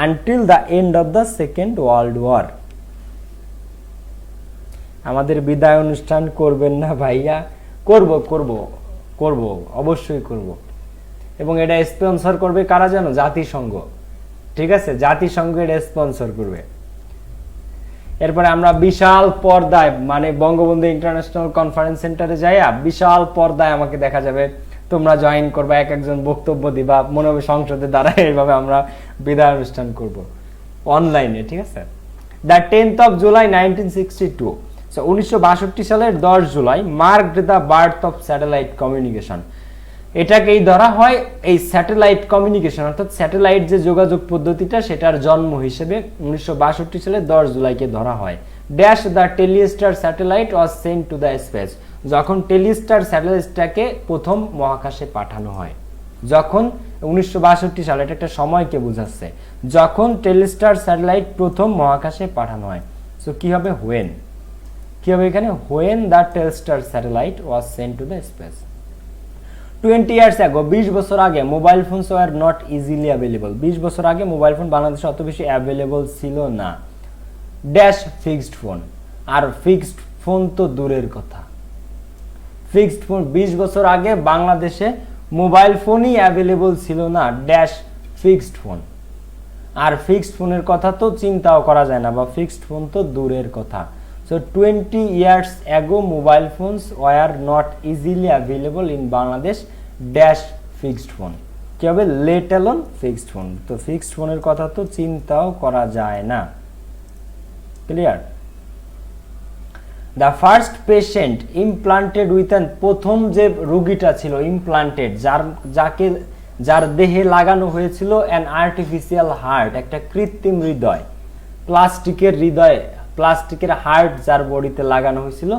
Until the end of the second world War. আমাদের বিদায় অনুষ্ঠান করবেন না ভাইয়া? করব করব করব, অবশ্যই করব। এবং এটা স্পন্সর করবে কারা জানো? জাতিসংঘ। ঠিক আছে, জাতিসংঘ এটা স্পন্সর করবে। এরপরে আমরা বিশাল পর্দায় মানে বঙ্গবন্ধু ইন্টারন্যাশনাল কনফারেন্স সেন্টারে যাইয়া বিশাল পর্দায় আমাকে দেখা যাবে। তোমরা জয়েন করবা, এক একজন বক্তব্য দিবা, মনে হবে সংসদে দাঁড়ায়। এইভাবে আমরা বিদায় অনুষ্ঠান করব অনলাইনে। ঠিক আছে। The 10th of July 1962। 1962 সালের 10 July marked the birth of satellite communication. এটাকেই ধরা হয় এই স্যাটেলাইট কমিউনিকেশন অর্থাৎ স্যাটেলাইট যে যোগাযোগ পদ্ধতিটা সেটার জন্ম হিসেবে 1962 সালের 10 জুলাইকে ধরা হয়। Dash the Telestar satellite was sent to the space. যখন টেলিস্টার স্যাটেলাইটটাকে প্রথম মহাকাশে পাঠানো হয়। যখন 1962 সালে, এটা একটা সময়কে বোঝাচ্ছে, যখন টেলিস্টার স্যাটেলাইট প্রথম মহাকাশে পাঠানো হয়। সো কি হবে? হোয়েন। কি হবে এখানে? When the Telestar satellite was sent to the space. 20 years ago, 20 বছর আগে mobile phones were not easily available. 20 বছর আগে মোবাইল ফোন বাংলাদেশে অত বেশি অ্যাভেলেবল ছিল না। Dash fixed phone. আর ফিক্সড ফোন তো দূরের কথা। ফিক্সড ফোন 20 বছর আগে বাংলাদেশে মোবাইল ফোনই অ্যাভেলেবল ছিল না। Dash fixed phone. আর ফিক্সড ফোনের কথা তো চিন্তাও করা যায় না, বা ফিক্সড ফোন তো দূরের কথা। So 20 years ago mobile phones were not easily available in Bangladesh dash fixed phone। কি হবে? let alone fixed phone। তো ফিক্সড ফোনের কথা তো চিন্তাও করা যায় না। Clear? The first patient implanted with an, প্রথম যে রোগীটা ছিল ইমপ্লান্টেড, যার দেহে লাগানো হয়েছিল অ্যান আর্টিফিশিয়াল হার্ট, একটা কৃত্রিম হৃদয়, প্লাস্টিকের হার্ট যার বডিতে লাগানো হয়েছিল,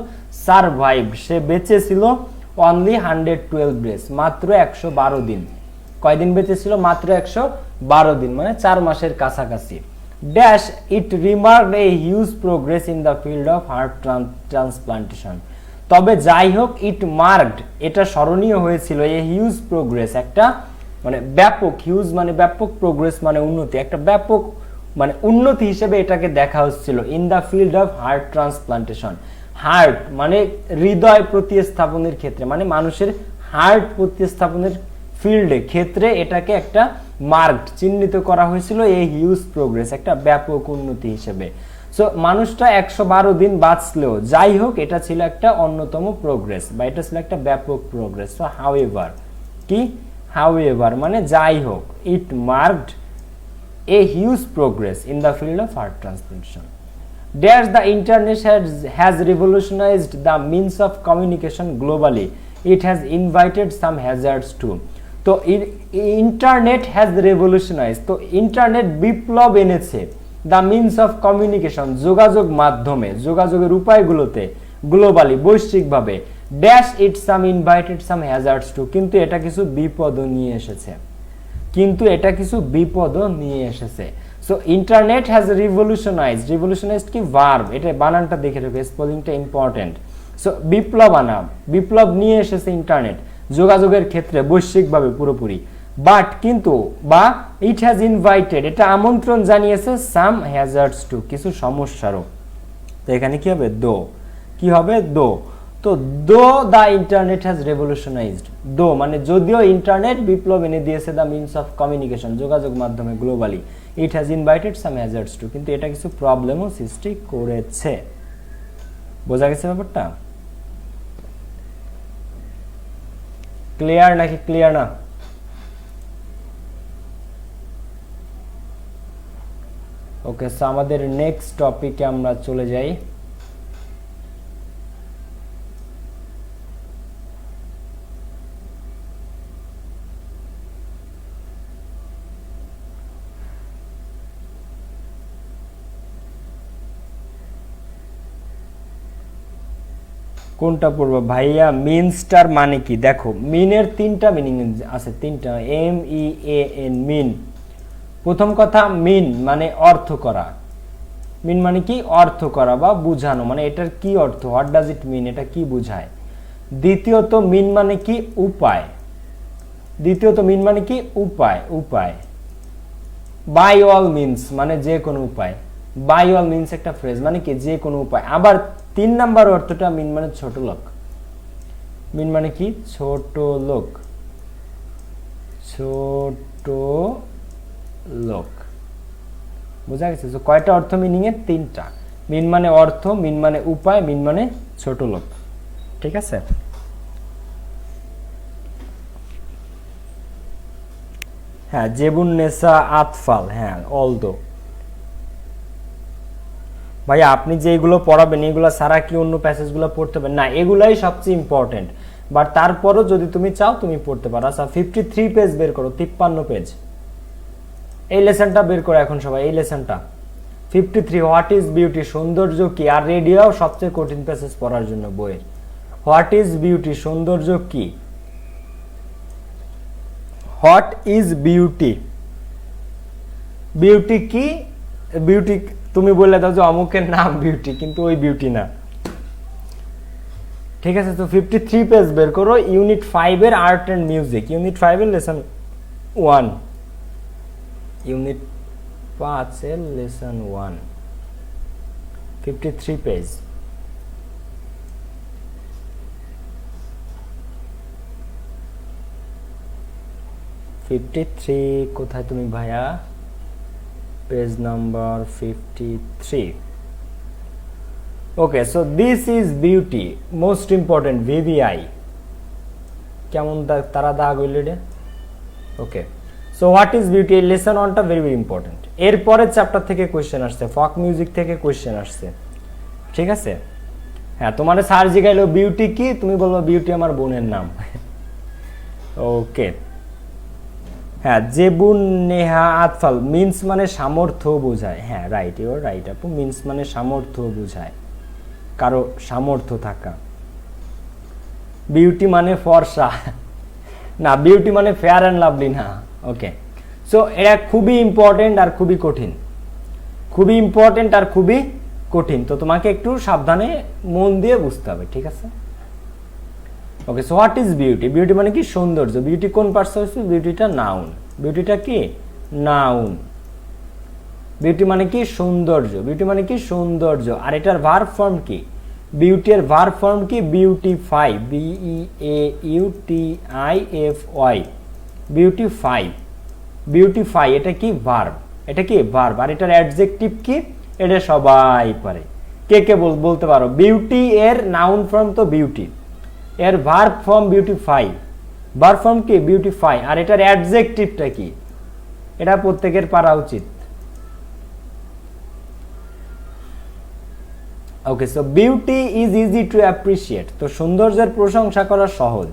সারভাইভ, সে বেঁচে ছিল অনলি 112 ডেজ, মাত্র 112 দিন। কয়দিন বেঁচে ছিল? মাত্র 112 দিন, মানে 4 মাসের কাছাকাছি। Dash it remarked a huge progress in the field of heart transplantation. তবে যাই হোক ইট মার্কড, এটা স্মরণীয় হয়েছিল এ হিউজ প্রোগ্রেস, একটা মানে ব্যাপক, হিউজ মানে ব্যাপক, প্রোগ্রেস মানে উন্নতি, একটা ব্যাপক মানে উন্নতি হিসেবে এটাকে দেখা হচ্ছিল in the field of heart transplantation. Heart মানে হৃদয় প্রতিস্থাপনের ক্ষেত্রে, মানে মানুষের হার্ট প্রতিস্থাপনের ফিল্ডে ক্ষেত্রে এটাকে একটা মার্কড, চিহ্নিত করা হয়েছিল এই হিউজ প্রোগ্রেস, একটা ব্যাপক উন্নতি হিসেবে। সো মানুষটা 112 দিন বাঁচলেও যাই হোক এটা ছিল একটা অন্যতম প্রোগ্রেস, বা এটা ছিল একটা ব্যাপক প্রোগ্রেস। সো হাউএভার কি, হাউএভার মানে যাই হোক, ইট marked a huge progress in the field of heart transplantation. Dash the internet has revolutionized the means of communication globally. It has invited some hazards too. তো ইন্টারনেট হ্যাজ রেভলিউশনাইজ, তো internet বিপ্লব এনেছে the means of communication, যোগাযোগ মাধ্যমে, যোগাযোগের উপায়গুলোতে, globally বৈশ্বিকভাবে। Dash it some invited some hazards too, কিন্তু এটা কিছু বিপদও নিয়ে এসেছে, কিন্তু এটা কিছু বিপদও নিয়ে এসেছে। সো ইন্টারনেট হ্যাজ রিভলিউশনাইজড, রিভলিউশনাইজড কি ভার্ব, এটা বানানটা দেখে রাখো, স্পেলিংটা ইম্পর্টেন্ট। সো বিপ্লব আনা, বিপ্লব নিয়ে এসেছে ইন্টারনেট যোগাযোগের ক্ষেত্রে বৈশ্বিকভাবে পুরোপুরি। বাট কিন্তু, বা ইট হ্যাজ ইনভাইটেড, এটা আমন্ত্রণ জানিয়েছে সাম হ্যাজার্ডস টু, কিছু সমস্যারও। তো এখানে কি হবে, দো, কি হবে, দো। তো দো দ্য ইন্টারনেট হ্যাজ রেভলিউশনাইজড, দো মানে যদিও ইন্টারনেট বিপ্লব এনে দিয়েছে দ্য মিনস অফ কমিউনিকেশন, যোগাযোগ মাধ্যমে globally, it has invited some hazards too, কিন্তু এটা কিছু প্রবলেমও সৃষ্টি করেছে। বোঝা গেছে ব্যাপারটা? ক্লিয়ার নাকি ক্লিয়ার না? ওকে, সো আমাদের নেক্সট টপিকে আমরা চলে যাই। কোনটা পড়বো ভাইয়া? মিনস্টার মানে কি? দেখো মিনের তিনটা মিনিং আছে, তিনটা, MEAN, মিন। প্রথম কথা, মিন মানে অর্থ করা, মিন মানে কি, অর্থ করা বা বুঝানো, মানে এটার কি অর্থ, হোয়াট ডাজ ইট মিন, এটা কি বুঝায়। দ্বিতীয়ত মিন মানে কি, উপায়, দ্বিতীয়ত মিন মানে কি, উপায়, উপায়। বাই অল মিনস মানে যে কোনো উপায়, বাই অল মিনস একটা ফ্রেজ মানে কি, যে কোনো উপায়। আবার 3 নাম্বার অর্থটা মিন মানে ছোট লোক, মিন মানে কি, ছোট লোক, ছোট লোক। বোঝা গেছে? তো কয়টা অর্থ মিনিং এর? 3টা। মিন মানে অর্থ, মিন মানে উপায়, মিন মানে ছোট লোক। ঠিক আছে? হ্যাঁ, জেবুন নেসা আতফাল, হ্যাঁ, অলদো। ভাই আপনি যে এগুলো পড়াবেন এগুলো সারা কি অন্য প্যাসেজগুলো পড়তে হবে না? এগুলাই সবচেয়ে ইম্পর্টেন্ট, বাট তারপরও যদি তুমি চাও তুমি পড়তে পারো। আচ্ছা 53 পেজ বের করো, 53 পেজ, এই লেসনটা বের করো এখন সবাই, এই লেসনটা 53, হোয়াট ইজ বিউটি, সৌন্দর্য কি। আর রেডিও সবচেয়ে কঠিন প্যাসেজ পড়ার জন্য বইয়ের। হোয়াট ইজ বিউটি, সৌন্দর্য কি। হোয়াট ইজ বিউটি, বিউটি কি, বিউটি তুমি বললে দাও যে অমুকের নাম বিউটি, কিন্তু ওই বিউটি না। ঠিক আছে? তো 53 পেজ বের করো, ইউনিট 5 এর আর্ট এন্ড মিউজিক, ইউনিট 5 এর লেসন 1, ইউনিট 5 এর লেসন 1, 53 পেজ। কোথায় তুমি ভাইয়া? Page number 53। Okay, so this is beauty, most important, VVI। কেমন তারা দাগ হইল রে? Okay, so what is beauty, lesson 1টা ভেরি ভেরি ইম্পর্টেন্ট। এরপরের চ্যাপ্টার থেকে কোয়েশ্চেন আসছে, ফক মিউজিক থেকে কোয়েশ্চেন আসছে। ঠিক আছে? হ্যাঁ, তোমার স্যার জিগাইলো বিউটি কি, তুমি বলবো বিউটি আমার বোনের নাম। ওকে, হ্যাঁ, জেবুন নেহা আতফাল, মিন্স মানে সামর্থ্য বোঝায়। হ্যাঁ, রাইট, ইউর রাইট আপু, মিন্স মানে সামর্থ্য বোঝায়, কারো সামর্থ্য থাকা। বিউটি মানে ফর্সা না, বিউটি মানে ফেয়ার অ্যান্ড লাভলি না। ওকে, সো এটা খুবই ইম্পর্টেন্ট আর খুবই কঠিন, খুবই ইম্পর্টেন্ট আর খুবই কঠিন। তো তোমাকে একটু সাবধানে মন দিয়ে বুঝতে হবে। ঠিক আছে? Okay, so what is beauty? Beauty মানে কি সৌন্দর্য। বিউটি কোন পার্টস হচ্ছে? বিউটিটা নাউন। বিউটিটা কি নাউন। বিউটি মানে কি সৌন্দর্য। বিউটি মানে কি সৌন্দর্য। আর এটার ভার্ব ফর্ম কি? বিউটির ভার্ব ফর্ম কি? Beautify, BEAUTIFY, beautify. বিউটিফাই এটা কি ভার্ব, এটা কি ভার্ব। আর এটার অ্যাডজেক্টিভ কি? এটা সবাই পারে। কে কে বলতে পারো? বিউটি এর নাউন ফর্ম তো বিউটি, এর verb form beautify, verb form কি বিউটিফাই। আর এটার অ্যাডজেক্টিভটা কি? এটা প্রত্যেকের পারা উচিত। Okay, so beauty is easy to appreciate. তো সৌন্দর্যের প্রশংসা করা সহজ,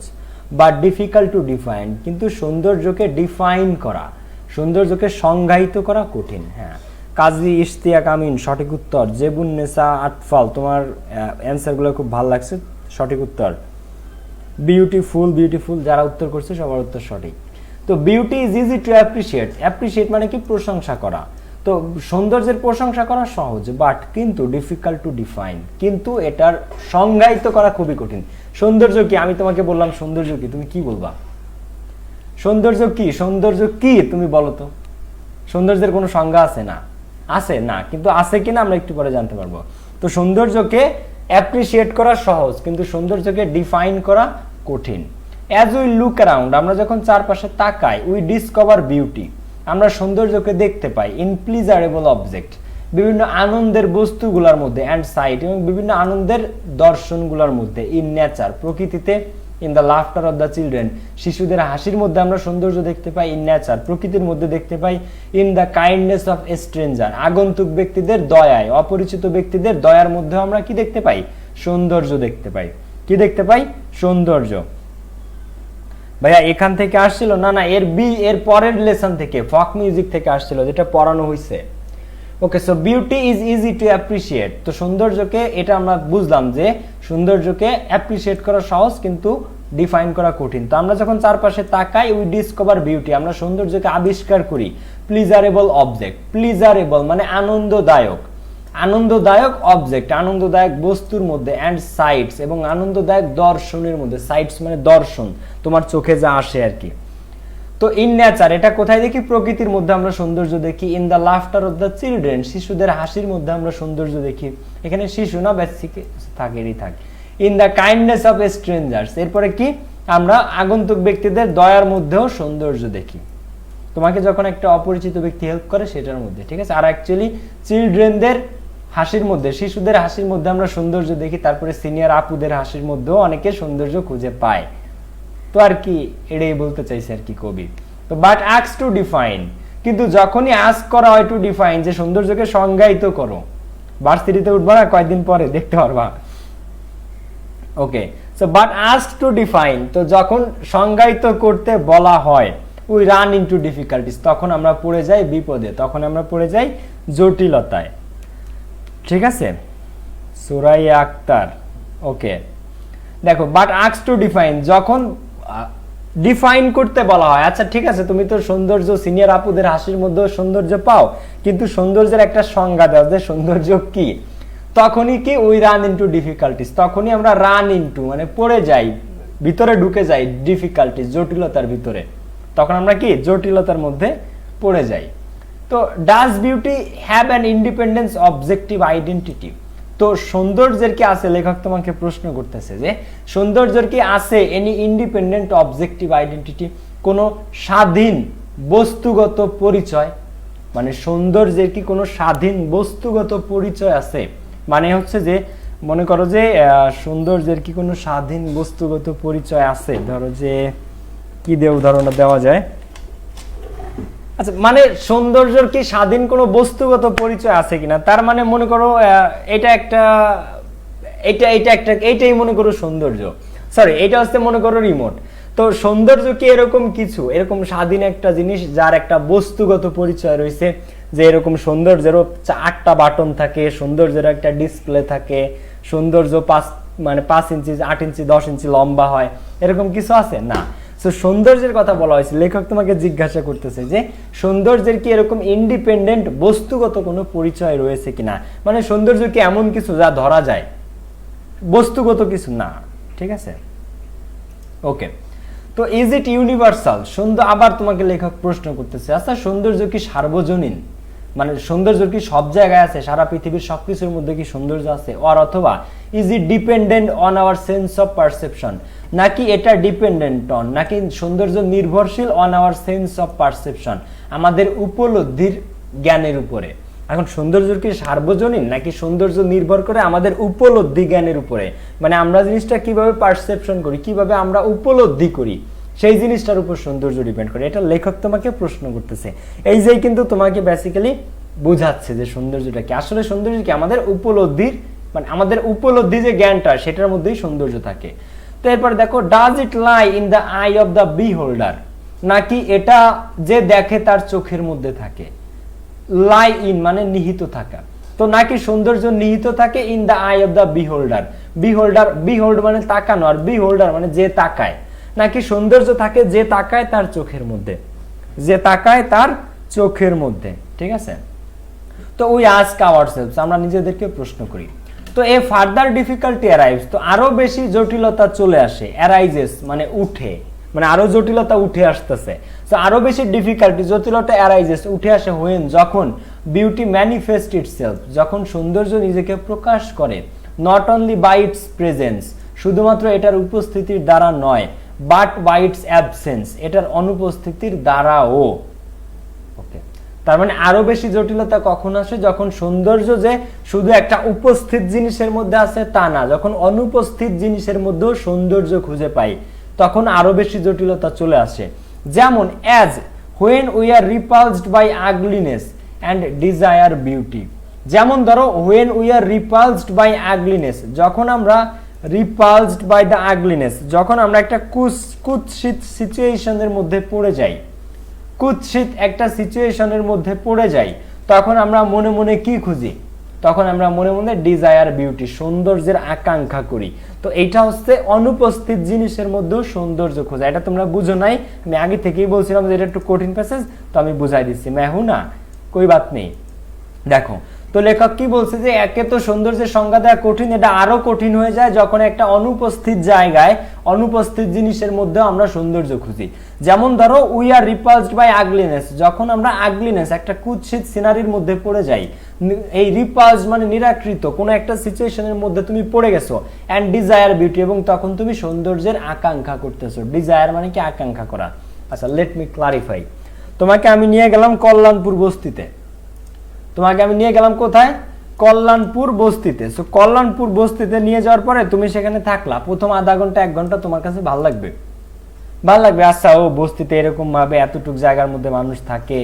বাট ডিফিকাল্ট টু ডিফাইন। কিন্তু সৌন্দর্যকে ডিফাইন করা, সৌন্দর্যকে সংজ্ঞায়িত করা কঠিন। হ্যাঁ, কাজী ইশতিয়াক আমিন সঠিক উত্তর। জেবুন্নেসা আটফাল, তোমার অ্যান্সারগুলো খুব ভালো লাগছে, সঠিক উত্তর। বিউটিফুল, বিউটিফুল যারা উত্তর করছে সবার উত্তর সঠিক। তো beauty is easy to appreciate. Appreciate মানে কি প্রশংসা করা। তো সৌন্দর্যের প্রশংসা করা সহজ, বাট কিন্তু ডিফিকাল্ট টু ডিফাইন, কিন্তু এটার সংজ্ঞায়িত করা খুবই কঠিন। সৌন্দর্য কি? আমি তোমাকে বললাম সৌন্দর্য কি, তুমি কি বলবা? সৌন্দর্য কি? সৌন্দর্য কি তুমি বলো তো? সৌন্দর্যের কোনো সংজ্ঞা আছে? না, আছে না, কিন্তু আছে কিনা আমরা একটু পরে জানতে পারবো। তো সৌন্দর্যকে অ্যাপ্রিসিয়েট করা সহজ, কিন্তু সৌন্দর্যকে ডিফাইন করা কঠিন। অ্যাজ উই লুক অ্যারাউন্ড, আমরা যখন চারপাশে তাকাই, উই ডিসকভার বিউটি, আমরা সৌন্দর্যকে দেখতে পাই। ইন প্লিজারেবল অবজেক্ট, বিভিন্ন আনন্দের বস্তুগুলোর মধ্যে। অ্যান্ড সাইট, এবং বিভিন্ন আনন্দের দর্শনগুলোর মধ্যে। ইন নেচার, প্রকৃতিতে। In the laughter of the children, শিশুদের হাসির মধ্যে আমরা সৌন্দর্য দেখতে পাই। ইন নেচার, প্রকৃতির মধ্যে দেখতে পাই। In the kindness of stranger, আগন্তুক ব্যক্তিদের দয়ায়, অপরিচিত ব্যক্তিদের দয়ার মধ্যে আমরা কি দেখতে পাই? সৌন্দর্য দেখতে পাই। কি দেখতে পাই? সৌন্দর্য। ভাইয়া এখান থেকে আসছিল? না না, এর পরের লেসন থেকে, ফক মিউজিক থেকে আসছিল, যেটা পড়ানো হয়েছে। Okay, so beauty is easy to appreciate. তো সৌন্দর্যকে, এটা আমরা বুঝলাম যে সৌন্দর্যকে অ্যাপ্রিসিয়েট করা সহজ, কিন্তু ডিফাইন করা কঠিন। তো আমরা যখন চারপাশে তাকাই, উই ডিসকভার বিউটি, আমরা সৌন্দর্যকে আবিষ্কার করি। প্লিজারেবল অবজেক্ট, প্লিজারেবল মানে আনন্দদায়ক, আনন্দদায়ক অবজেক্ট, আনন্দদায়ক বস্তুর মধ্যে। অ্যান্ড সাইটস, এবং আনন্দদায়ক দর্শনের মধ্যে। সাইটস মানে দর্শন, তোমার চোখে যা আসে আর কি। তো ইন নেচার, এটা কোথায় দেখি? প্রকৃতির মধ্যে আমরা সৌন্দর্য দেখি। In the laughter of the children, শিশুদের হাসির মধ্যে আমরা সৌন্দর্য দেখি। এখানে শিশু না, বেসিক থাকেরই থাকে। In the kindness of strangers, এরপরে কি? আমরা আগন্তুক ব্যক্তিদের দয়ার মধ্যেও সৌন্দর্য দেখি। তোমাকে যখন একটা অপরিচিত ব্যক্তি হেল্প করে সেটার মধ্যে, ঠিক আছে। আর অ্যাকচুয়ালি চিলড্রেনদের হাসির মধ্যে, শিশুদের হাসির মধ্যে আমরা সৌন্দর্য দেখি। তারপরে সিনিয়র আপুদের হাসির মধ্যেও অনেকে সৌন্দর্য খুঁজে পায়। তো আর কি, এটাই বলতে চাইছে আর কি কবি। তো বাট আস্ক টু ডিফাইন, কিন্তু যখনই আস্ক করা হয় টু ডিফাইন, যে সৌন্দর্যকে সংজ্ঞায়িত করো, ভার্সিটিতে উঠবা না কয়েকদিন পরে, দেখতে পারবা। Okay, so but ask to define, তো যখন সংজ্ঞায়িত করতে বলা হয়, উই রান ইনটু ডিফিকাল্টিস, তখন আমরা পড়ে যাই বিপদে, তখন আমরা পড়ে যাই জটিলতায়। ঠিক আছে, সুরাইয়া আক্তার। ওকে, দেখো, বাট আস্ক টু ডিফাইন, যখন ডিফাইন করতে বলা হয়। আচ্ছা ঠিক আছে, তুমি তো সৌন্দর্য সিনিয়র আপুদের হাসির মধ্যে সৌন্দর্য পাও, কিন্তু সৌন্দর্যের একটা সংজ্ঞা দাও যে সৌন্দর্য কি। তখনই কি? উই রান ইনটু ডিফিকাল্টিস, তখনই আমরা রান ইনটু মানে পড়ে যাই, ভিতরে ঢুকে যাই, ডিফিকাল্টিস জটিলতার ভিতরে, তখন আমরা কি? জটিলতার মধ্যে পড়ে যাই। তো does beauty have an independence objective identity, তো সৌন্দর্যের কি আছে? লেখক তোমাকে প্রশ্ন করতেছে যে সৌন্দর্যের কি আছে এনি ইন্ডিপেন্ডেন্ট অবজেক্টিভ আইডেন্টিটি, কোনো স্বাধীন বস্তুগত পরিচয়, মানে সৌন্দর্যের কি কোনো স্বাধীন বস্তুগত পরিচয় আছে? মানে হচ্ছে যে মনে করো যে সৌন্দর্যের কি কোনো স্বাধীন বস্তুগত পরিচয় আছে? ধরো যে কি দিয়ে উদাহরণটা দেওয়া যায়? আচ্ছা, মানে সৌন্দর্যের কি স্বাধীন কোনো বস্তুগত পরিচয় আছে কিনা, তার মানে মনে করো এইটাই মনে করো সৌন্দর্য, সরি এটা হচ্ছে মনে করো রিমোট। তো সৌন্দর্য কি এরকম কিছু, এরকম স্বাধীন একটা জিনিস যার একটা বস্তুগত পরিচয় রয়েছে, যে এরকম সৌন্দর্যেরও 8টা বাটন থাকে, সৌন্দর্যের একটা ডিসপ্লে থাকে, সৌন্দর্য 5 ইঞ্চি 8 ইঞ্চি 10 ইঞ্চি লম্বা হয়, এরকম কিছু আছে না। তো সৌন্দর্যের কথা বলা হয়েছে, লেখক তোমাকে জিজ্ঞাসা করতেছে যে সৌন্দর্যের কি এরকম ইন্ডিপেন্ডেন্ট বস্তুগত কোনো পরিচয় রয়েছে কিনা, মানে সৌন্দর্য কি এমন কিছু যা ধরা যায়, বস্তুগত কিছু না। ঠিক আছে, ওকে, তো ইজ ইট ইউনিভার্সাল? সুন্দর, আবার তোমাকে লেখক প্রশ্ন করতেছে, আচ্ছা সৌন্দর্য কি সার্বজনীন, মানে সৌন্দর্য কি সব জায়গায় আছে, সারা পৃথিবীর সবকিছুর মধ্যে কি সৌন্দর্য আছে, আর অথবা is it dependent on our sense of perception, নাকি এটা ডিপেন্ডেন্ট অন, নাকি সৌন্দর্য নির্ভরশীল on our sense of perception, আমাদের উপলব্ধির জ্ঞানের উপরে। এখন সৌন্দর্য কি সার্বজনীন, নাকি সৌন্দর্য নির্ভর করে আমাদের উপলব্ধি জ্ঞানের উপরে, মানে আমরা জিনিসটা কিভাবে পারসেপশন করি, কিভাবে আমরা উপলব্ধি করি, সেই জিনিসটার উপর সৌন্দর্য ডিপেন্ড করে। এটা লেখক তোমাকে প্রশ্ন করতেছে, এই যে কিন্তু তোমাকে বেসিক্যালি বোঝাচ্ছে যে সৌন্দর্যটা কি। আসলে সৌন্দর্য কি আমাদের উপলব্ধির, মানে আমাদের উপলব্ধি যে জ্ঞানটা সেটার মধ্যেই সৌন্দর্য থাকে। তো এরপর দেখো, does it lie in the I of the বিহোল্ডার, নাকি এটা যে দেখে তার চোখের মধ্যে থাকে। লাই ইন মানে নিহিত থাকা, তো নাকি সৌন্দর্য নিহিত থাকে in the I of the বিহোল্ডার, বিহোল্ডার, behold মানে তাকানো, আর বিহোল্ডার মানে যে তাকায়, নাকি সৌন্দর্য থাকে যে তাকায় তার চোখের মধ্যে, যে তাকায় তার চোখের মধ্যে। ঠিক আছে, তো উই আস্ক আওয়ারসেলভস, আমরা নিজেদেরকে প্রশ্ন করি। তো এ ফার্দার ডিফিকাল্টি অ্যারাইভস, তো আরো বেশি জটিলতা চলে আসে, অ্যারাইজেস মানে উঠে, মানে আরো জটিলতা উঠে আসতেছে। তো আরো বেশি ডিফিকাল্টি, জটিলতা অ্যারাইজেস উঠে আসে হোয়েন, যখন বিউটি ম্যানিফেস্ট ইটসেলফ, যখন সৌন্দর্য নিজেকে প্রকাশ করে, not only by its presence, শুধুমাত্র এটার উপস্থিতির দ্বারা নয়, বাট বাই ইটস অ্যাবসেন্স, এটার অনুপস্থিতির দ্বারাও। ওকে, তার মানে আরো বেশি জটিলতা কখন আসে, যখন সৌন্দর্য যে শুধু একটা উপস্থিত জিনিসের মধ্যে আছে তা না, যখন অনুপস্থিত জিনিসের মধ্যেও সৌন্দর্য খুঁজে পাই, তখন আরো বেশি জটিলতা চলে আসে। যেমন as when we are repulsed by ugliness and desire beauty, যেমন ধরো when we are repulsed by ugliness, যখন আমরা রিপালসড বাই দ্য আগলিনেস, যখন আমরা একটা কুৎসিত সিচুয়েশনের মধ্যে পড়ে যাই, কুৎসিত একটা সিচুয়েশনের মধ্যে পড়ে যাই, তখন আমরা মনে মনে কি খুঁজি, তখন আমরা মনে মনে ডিজায়ার বিউটি, সৌন্দর্যের আকাঙ্ক্ষা করি। তো এইটা হচ্ছে অনুপস্থিত জিনিসের মধ্যেও সৌন্দর্য খোঁজা। এটা তোমরা বুঝো নাই, আমি আগে থেকেই বলছিলাম যে এটা একটু কঠিন প্যাসেজ, তো আমি বুঝাই দিচ্ছি, মেহু না কোই বাত নেই। দেখো, তো লেখক কি বলছে যে একে তো সৌন্দর্যের সংজ্ঞা দেওয়া কঠিন, এটা আরো কঠিন হয়ে যায় যখন একটা অনুপস্থিত জায়গায়, অনুপস্থিত জিনিসের মধ্যে আমরা সৌন্দর্য খুঁজি। যেমন ধরো we are repulsed by ugliness, যখন আমরা আগলিনেস একটা কুৎসিত সিনারির মধ্যে পড়ে যাই, এই রিপালস মানে নিরাকৃত কোন একটা সিচুয়েশনের মধ্যে তুমি পড়ে গেছো, এন্ড ডিজায়ার বিউটি, এবং তখন তুমি সৌন্দর্যের আকাঙ্ক্ষা করতেছো। ডিজায়ার মানে কি আকাঙ্ক্ষা করা। আচ্ছা, লেট মি ক্লারিফাই। তোমাকে আমি নিয়ে গেলাম কল্যাণপুর বস্তিতে, তোমাকে আমি নিয়ে গেলাম কোথায়, কল্যাণপুর বস্তিতে। সো কল্যাণপুর বস্তিতে নিয়ে যাওয়ার পরে তুমি সেখানে থাকলা, প্রথম আধা ঘন্টা 1 ঘন্টা তোমার কাছে ভালো লাগবে, ভালো লাগবে। আচ্ছা, ও বস্তিতে এরকম ভাবে এতটুক জায়গার মধ্যে মানুষ থাকে,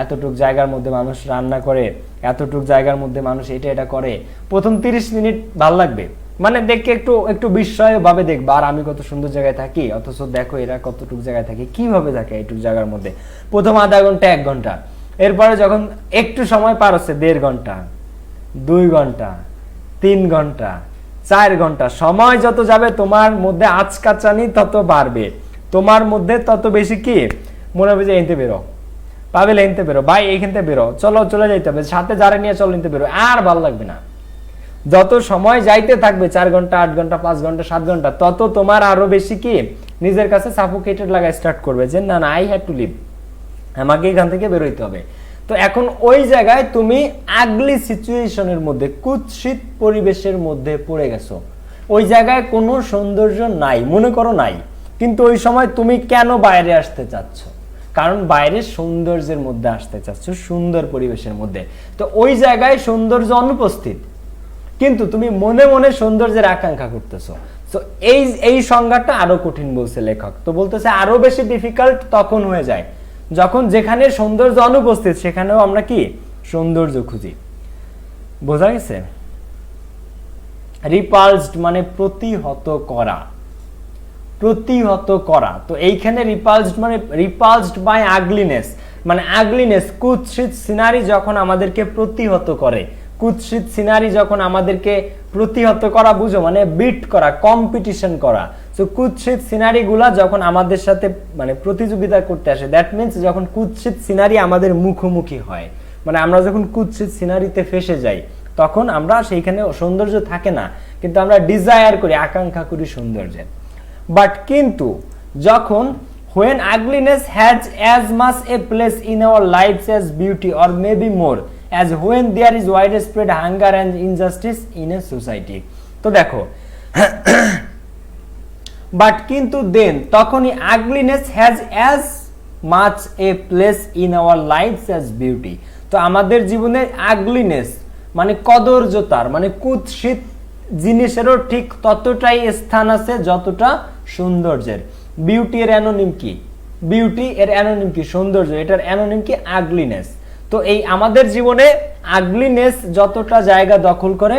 এতটুক জায়গার মধ্যে মানুষ রান্না করে, এতটুক জায়গার মধ্যে মানুষ এটা এটা করে, প্রথম 30 মিনিট ভালো লাগবে, মানে দেখে একটু একটু বিস্ময় ভাবে দেখবা, আর আমি কত সুন্দর জায়গায় থাকি, অথচ দেখো এরা কতটুক জায়গায় থাকে, কিভাবে থাকে এইটুক জায়গার মধ্যে, প্রথম আধা ঘন্টা 1 ঘন্টা। এরপরে যখন একটু সময় পার হচ্ছে, 1.5 ঘন্টা, 2 ঘন্টা, 3 ঘন্টা, 4 ঘন্টা, সময় যত যাবে তোমার মধ্যে আচকাচানি তত বাড়বে, তোমার মধ্যে তত বেশি কি মনে হবে যে এনতে বেরো, পাবেল এনতে বেরো, ভাই এইখানতে বেরো, চলো চলে যাইতে হবে, সাথে যারা নিয়ে চলো নিতে বেরো, আর ভালো লাগবে না। যত সময় যাইতে থাকবে, 4 ঘন্টা, 8 ঘন্টা, 5 ঘন্টা, 7 ঘন্টা, তত তোমার আরো বেশি কি নিজের কাছে সাফোকেটেড লাগা স্টার্ট করবে, যে না না, আই হ্যাভ টু লিভ, আমাকে এখান থেকে বেরোইতে হবে। তো এখন ওই জায়গায় তুমি আগলি সিচুয়েশনের মধ্যে, কুৎসিত পরিবেশের মধ্যে পড়ে গেছো, ওই জায়গায় কোনো সৌন্দর্য নাই, মনে করো নাই, কিন্তু ওই সময় তুমি কেন বাইরে আসতে চাচ্ছ, কারণ বাইরে সৌন্দর্যের মধ্যে আসতে চাচ্ছ, সুন্দর পরিবেশের মধ্যে। তো ওই জায়গায় সৌন্দর্য অনুপস্থিত, কিন্তু তুমি মনে মনে সৌন্দর্যের আকাঙ্ক্ষা করতেছো। তো এই সংজ্ঞাটা আরো কঠিন বলছে লেখক। তো বলতেছে আরো বেশি ডিফিকাল্ট তখন হয়ে যায় যখন যেখানে সৌন্দর্য অনুপস্থিত সেখানেও আমরা কি সৌন্দর্য খুঁজি। বোঝা গেছে? রিপালসড মানে প্রতিহত করা, প্রতিহত করা। তো এইখানে রিপালসড মানে রিপালসড বাই আগলিনেস, মানে আগলিনেস কুৎসিত সিনারি যখন আমাদেরকে প্রতিহত করে, কুৎসিত সিনারি যখন আমাদেরকে প্রতিহত করা বুঝো, মানে বিট করা, কম্পিটিশন করা। সো কুৎসিত সিনারি গুলা যখন আমাদের সাথে মানে প্রতিযোগিতা করতে আসে, দ্যাট মিনস যখন কুৎসিত সিনারি আমাদের মুখোমুখি হয়, মানে আমরা যখন কুৎসিত সিনারিতে ফেসে যাই, তখন আমরা সেইখানে সৌন্দর্য থাকে না, কিন্তু আমরা ডিজায়ার করি, আকাঙ্ক্ষা করি সৌন্দর্যের। বাট কিন্তু যখন when ugliness has as much a place in our lives as beauty or maybe more as when there is widespread hunger and injustice in a society. তো দেখো বাট কিন্তু দেন তখনই ugliness has as much a place in our lives as beauty. তো আমাদের জীবনে ugliness মানে কদর্যতার মানে কুৎসিত জিনিসেরও ঠিক ততটাই স্থান আছে যতটা সৌন্দর্যের। বিউটি এর অ্যানোনিম কি? বিউটি এর অ্যানোনিম কি? সৌন্দর্য। এটার অ্যানোনিম কি? আগলিনেস। তো এই আমাদের জীবনে আগলিনেস যতটা জায়গা দখল করে,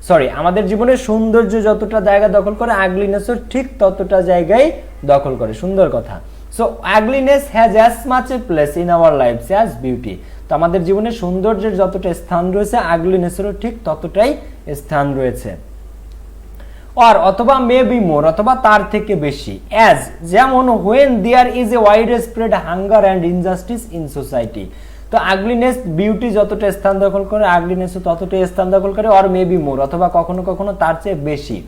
সরি, আমাদের জীবনে সৌন্দর্য যতটা জায়গা দখল করে আগলিনেসও ঠিক ততটা জায়গায় দখল করে। সুন্দর কথা। So ugliness has as much a place in our lives as beauty. তো আমাদের জীবনে সৌন্দর্যের যতটা স্থান রয়েছে আগলিনেসেরও ঠিক ততটাই স্থান রয়েছে। আর অথবা মেবি মোর, অথবা তার থেকে বেশি। অ্যাজ যেমন when there is a wide spread hunger and injustice in society. তো আগলিনেস বিউটি যতটা স্থান দখল করে আগলিনেসও ততটাই স্থান দখল করে। আর মেবি মোর, অথবা কখনো কখনো তার চেয়ে বেশি।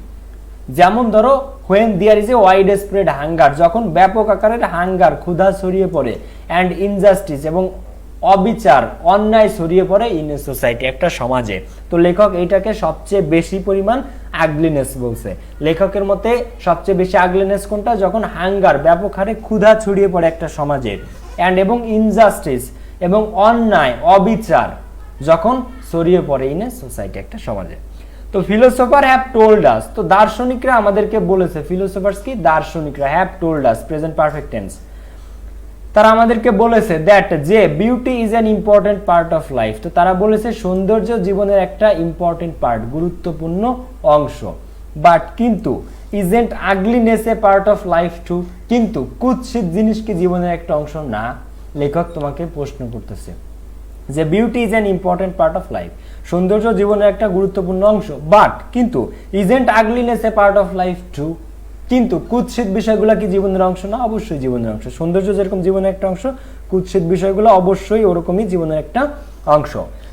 যেমন ধরো when there is a wide spread hunger, যখন ব্যাপক আকারের হাঙ্গার ক্ষুধা ছড়িয়ে পড়ে, অ্যান্ড ইনজাস্টিস এবং অবিচার অন্যায় ছড়িয়ে পড়ে ইন এ সোসাইটি একটা সমাজে। তো লেখক এইটাকে সবচেয়ে বেশি পরিমাণ আগলিনেস বলছে। লেখকের মতে সবচেয়ে বেশি আগলিনেস কোনটা? যখন হাঙ্গার ব্যাপক হারে ক্ষুধা ছড়িয়ে পড়ে একটা সমাজে, অ্যান্ড এবং ইনজাস্টিস এবং অন্যায় অবিচার যখন ছড়িয়ে পড়ে ইন এ সোসাইটি একটা সমাজে। তো ফিলোসোফার হ্যাভ টোল্ড আস, তো দার্শনিকরা আমাদেরকে বলেছে। ফিলোসোফার্স কি? দার্শনিকরা। Have told us present perfect tense. তারা আমাদেরকে বলেছে দ্যাট যে beauty is an important part of life. তো তারা বলেছে সৌন্দর্য জীবনের একটা ইম্পর্টেন্ট পার্ট, গুরুত্বপূর্ণ অংশ। বাট কিন্তু isn't ugliness A part of life to, কিন্তু কুৎসিত জিনিস কি জীবনের একটা অংশ না? লেখক তোমাকে প্রশ্ন করতেছে যে beauty is an important part of life, সৌন্দর্য জীবনের একটা গুরুত্বপূর্ণ অংশ। বাট কিন্তু isn't ugliness A part of life to, কিন্তু কুৎসিত বিষয়গুলো কি জীবনের অংশ না? অবশ্যই জীবনের অংশ। সৌন্দর্য যেরকম জীবনের একটা অংশ, কুৎসিত বিষয়গুলো অবশ্যই ওরকমই জীবনের একটা অংশ।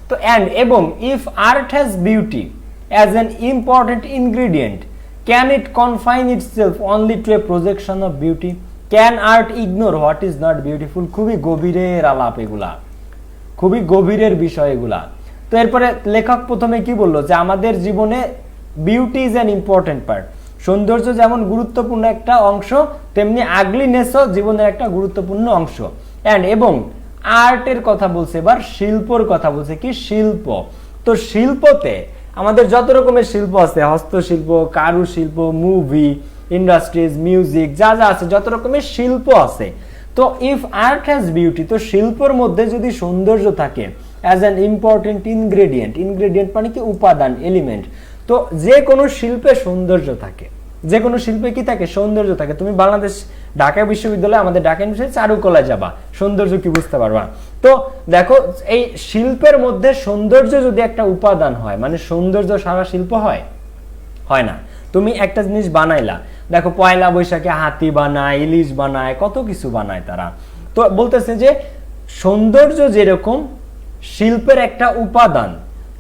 তো অ্যান্ড এবং if art has beauty as an important ingredient, can it confine itself only to a projection of beauty? Can art ignore what is not beautiful? খুবই গভীরের আলাপ এগুলা, খুবই গভীরের বিষয় এগুলা। তো এরপরে লেখক প্রথমে কি বললো? যে আমাদের জীবনে beauty is an important part, সৌন্দর্য যেমন গুরুত্বপূর্ণ একটা অংশ তেমনি আগলিনেসও জীবনের একটা গুরুত্বপূর্ণ অংশ। অ্যান্ড এবং আর্টের কথা বলছে, এবার শিল্পর কথা বলছে। কি? শিল্প। তো শিল্পতে আমাদের যত রকমের শিল্প আছে, হস্তশিল্প, কারুশিল্প, মুভি ইন্ডাস্ট্রিজ, মিউজিক, যা যা আছে যত রকমের শিল্প আছে। তো ইফ আর্ট হ্যাজ বিউটি, তো শিল্পর মধ্যে যদি সৌন্দর্য থাকে as an important ingredient, ingredient মানে কি? উপাদান, এলিমেন্ট। তো যে কোনো শিল্পে সৌন্দর্য থাকে, যে কোনো শিল্পে কি থাকে? সৌন্দর্য থাকে। তুমি বাংলাদেশ ঢাকা বিশ্ববিদ্যালয়ে, আমাদের ঢাকা ইউনিভার্সিটি চারুকলায় যাবা, সৌন্দর্য কি বুঝতে পারবা। তো দেখো এই শিল্পের মধ্যে সৌন্দর্য যদি একটা উপাদান হয়, মানে সৌন্দর্য সারা শিল্প হয়? হয় না। তুমি একটা জিনিস বানাইলা, দেখো পয়লা বৈশাখে হাতি বানায়, ইলিশ বানায়, কত কিছু বানায় তারা। তো বলতেছে যে সৌন্দর্য যেরকম শিল্পের একটা উপাদান,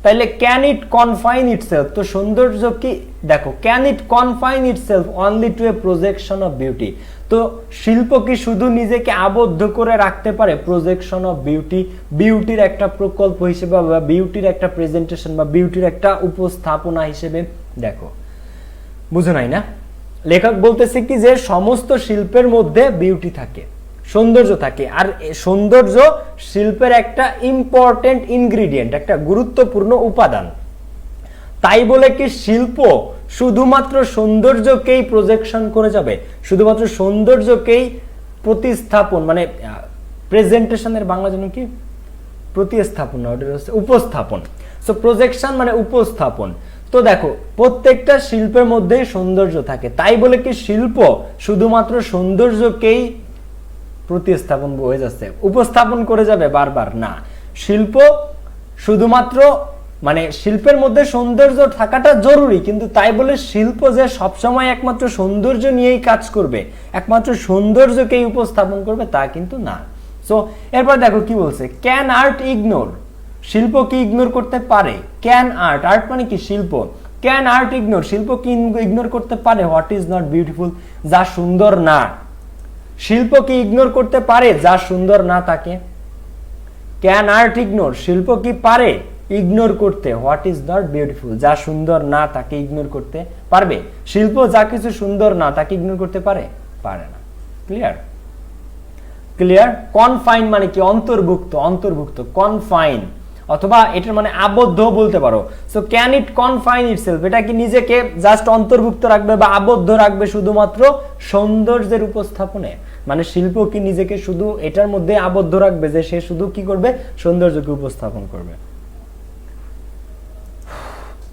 তাইলে ক্যান ইট কনফাইন ইটসেলফ, তো সৌন্দর্য কি? দেখো can it confine itself only to a projection of beauty, তো শিল্প কি শুধু নিজেকে আবদ্ধ করে রাখতে পারে প্রজেকশন অফ বিউটি, বিউটির একটা প্রকল্প হিসেবে বা বিউটির একটা প্রেজেন্টেশন বা বিউটির একটা উপস্থাপনা হিসেবে? দেখো বুঝো নাই না? লেখক বলতেছে কি যে সমস্ত শিল্পের মধ্যে বিউটি থাকে, সৌন্দর্য থাকে, আর সৌন্দর্য শিল্পের একটা ইম্পর্টেন্ট ইনগ্রিডিয়েন্ট, একটা গুরুত্বপূর্ণ উপাদান। তাই বলে কি শিল্প শুধুমাত্র সৌন্দর্যকেই প্রজেকশন করে যাবে, শুধুমাত্র সৌন্দর্যকেই প্রতিস্থাপন মানে প্রেজেন্টেশনের বাংলা জন্য কি? প্রতিস্থাপন না, ওটা হচ্ছে উপস্থাপন। সো প্রজেকশন মানে উপস্থাপন। তো দেখো প্রত্যেকটা শিল্পের মধ্যেই সৌন্দর্য থাকে, তাই বলে কি শিল্প শুধুমাত্র সৌন্দর্যকেই প্রতিস্থাপন হয়ে যাচ্ছে, উপস্থাপন করে যাবে বারবার? না, শিল্প শুধুমাত্র মানে শিল্পের মধ্যে সৌন্দর্য থাকাটা জরুরি, কিন্তু তাই বলে শিল্প যে সবসময় একমাত্র সৌন্দর্য নিয়েই কাজ করবে, একমাত্র সৌন্দর্যকেই উপস্থাপন করবে তা কিন্তু না। সো এরপর দেখো কি বলছে, ক্যান আর্ট ইগনোর, শিল্প কি ইগনোর করতে পারে? ক্যান আর্ট, আর্ট মানে কি? শিল্প। ক্যান আর্ট ইগনোর, শিল্প কি ইগনোর করতে পারে হোয়াট ইজ নট বিউটিফুল, যা সুন্দর না? শিল্প কি ইগনোর করতে পারে যা সুন্দর না তাকে? ক্যান আর্ট ইগনোর, শিল্প কি পারে ইগনোর করতে হোয়াট ইজ নট বিউটিফুল, যা সুন্দর না তাকে ইগনোর করতে পারবে? শিল্প যা কিছু সুন্দর না তাকে ইগনোর করতে পারে? পারে না। ক্লিয়ার? ক্লিয়ার? কনফাইন মানে কি? অন্তর্ভুক্ত, অন্তর্ভুক্ত, কনফাইন, অথবা এটার মানে আবদ্ধ বলতে পারো। So can it confine itself, এটা কি নিজেকে জাস্ট অন্তর্ভুক্ত রাখবে বা আবদ্ধ রাখবে শুধুমাত্র সৌন্দর্যের উপস্থাপনে? মানে শিল্প কি নিজেকে শুধু এটার মধ্যে আবদ্ধ রাখবে যে সে শুধু কি করবে? সৌন্দর্যকে উপস্থাপন করবে।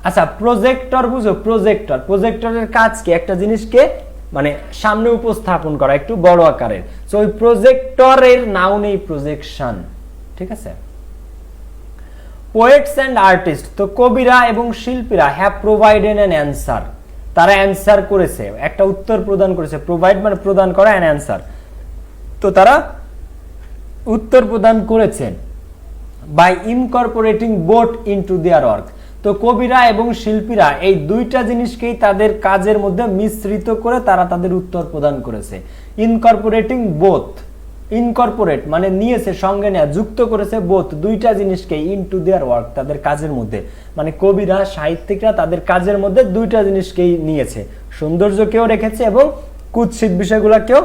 আচ্ছা, প্রজেক্টর বুঝো? প্রজেক্টর, প্রজেক্টরের কাজ কি? একটা জিনিসকে মানে সামনে উপস্থাপন করা একটু বড় আকারের। সো ওই প্রজেক্টরের নাউন এই প্রজেকশন। ঠিক আছে? পোয়েটস এন্ড আর্টিস্ট, তো কবিরা এবং শিল্পীরা হ্যাভ প্রোভাইডেড অ্যান অ্যান্সার, তারা অ্যান্সার করেছে, একটা উত্তর প্রদান করেছে। প্রোভাইড মানে প্রদান করা, অ্যান অ্যান্সার, তো তারা উত্তর প্রদান করেছেন by incorporating both into their work. তো কবিরা এবং শিল্পীরা এই দুইটা জিনিসকেই তাদের কাজের মধ্যে মিশ্রিত করে তারা তাদের উত্তর প্রদান করেছে। ইনকর্পোরেটিং বোথ, ইনকর্পোরেট মানে নিয়েছে, সঙ্গে নেয়া, যুক্ত করেছে, বোথ দুইটা জিনিসকে ইনটু দেয়ার ওয়ার্ক তাদের কাজের মধ্যে। মানে কবিরা, সাহিত্যিকরা তাদের কাজের মধ্যে দুইটা জিনিসকেই নিয়েছে, সৌন্দর্যকেও রেখেছে এবং কুৎসিত বিষয়গুলোকেও